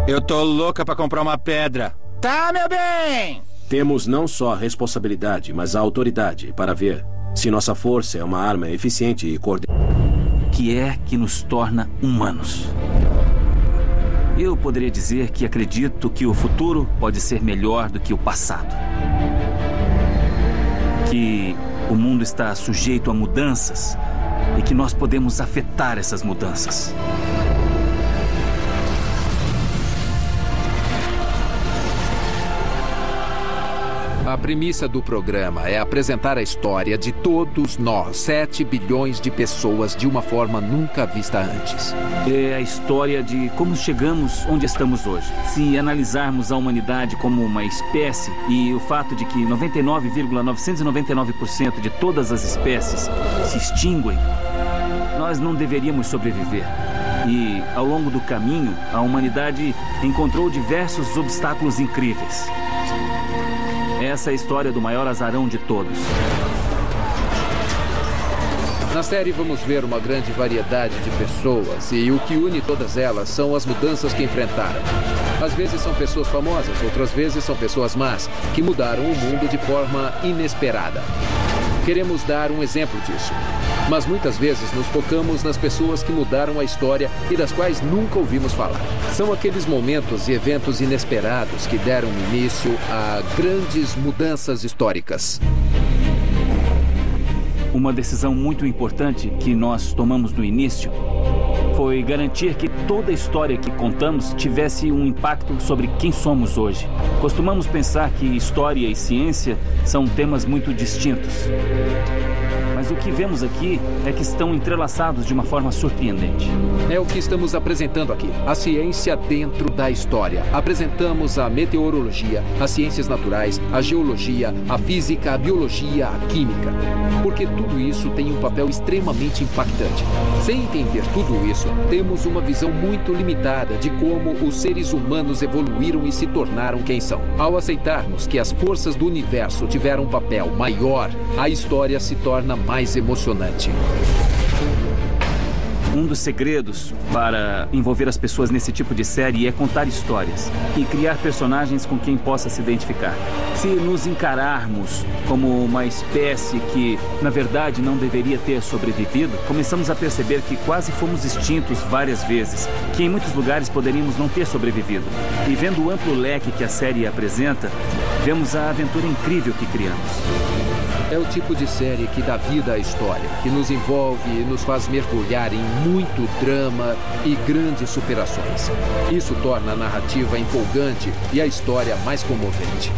Eu tô louca pra comprar uma pedra. Tá, meu bem! Temos não só a responsabilidade, mas a autoridade para ver se nossa força é uma arma eficiente e coordenada. Que é que nos torna humanos. Eu poderia dizer que acredito que o futuro pode ser melhor do que o passado. Que o mundo está sujeito a mudanças e que nós podemos afetar essas mudanças. A premissa do programa é apresentar a história de todos nós, 7 bilhões de pessoas, de uma forma nunca vista antes. É a história de como chegamos onde estamos hoje. Se analisarmos a humanidade como uma espécie e o fato de que 99,999% de todas as espécies se extinguem, nós não deveríamos sobreviver. E, ao longo do caminho, a humanidade encontrou diversos obstáculos incríveis. Essa é a história do maior azarão de todos. Na série vamos ver uma grande variedade de pessoas e o que une todas elas são as mudanças que enfrentaram. Às vezes são pessoas famosas, outras vezes são pessoas más, que mudaram o mundo de forma inesperada. Queremos dar um exemplo disso. Mas muitas vezes nos focamos nas pessoas que mudaram a história e das quais nunca ouvimos falar. São aqueles momentos e eventos inesperados que deram início a grandes mudanças históricas. Uma decisão muito importante que nós tomamos no início foi garantir que toda a história que contamos tivesse um impacto sobre quem somos hoje. Costumamos pensar que história e ciência são temas muito distintos. Mas o que vemos aqui é que estão entrelaçados de uma forma surpreendente. É o que estamos apresentando aqui. A ciência dentro da história. Apresentamos a meteorologia, as ciências naturais, a geologia, a física, a biologia, a química. Porque tudo isso tem um papel extremamente impactante. Sem entender tudo isso, temos uma visão muito limitada de como os seres humanos evoluíram e se tornaram quem são. Ao aceitarmos que as forças do universo tiveram um papel maior, a história se torna mais emocionante. Um dos segredos para envolver as pessoas nesse tipo de série é contar histórias e criar personagens com quem possa se identificar. Se nos encararmos como uma espécie que, na verdade, não deveria ter sobrevivido, começamos a perceber que quase fomos extintos várias vezes, que em muitos lugares poderíamos não ter sobrevivido. E vendo o amplo leque que a série apresenta, vemos a aventura incrível que criamos. É o tipo de série que dá vida à história, que nos envolve e nos faz mergulhar em muito drama e grandes superações. Isso torna a narrativa empolgante e a história mais comovente.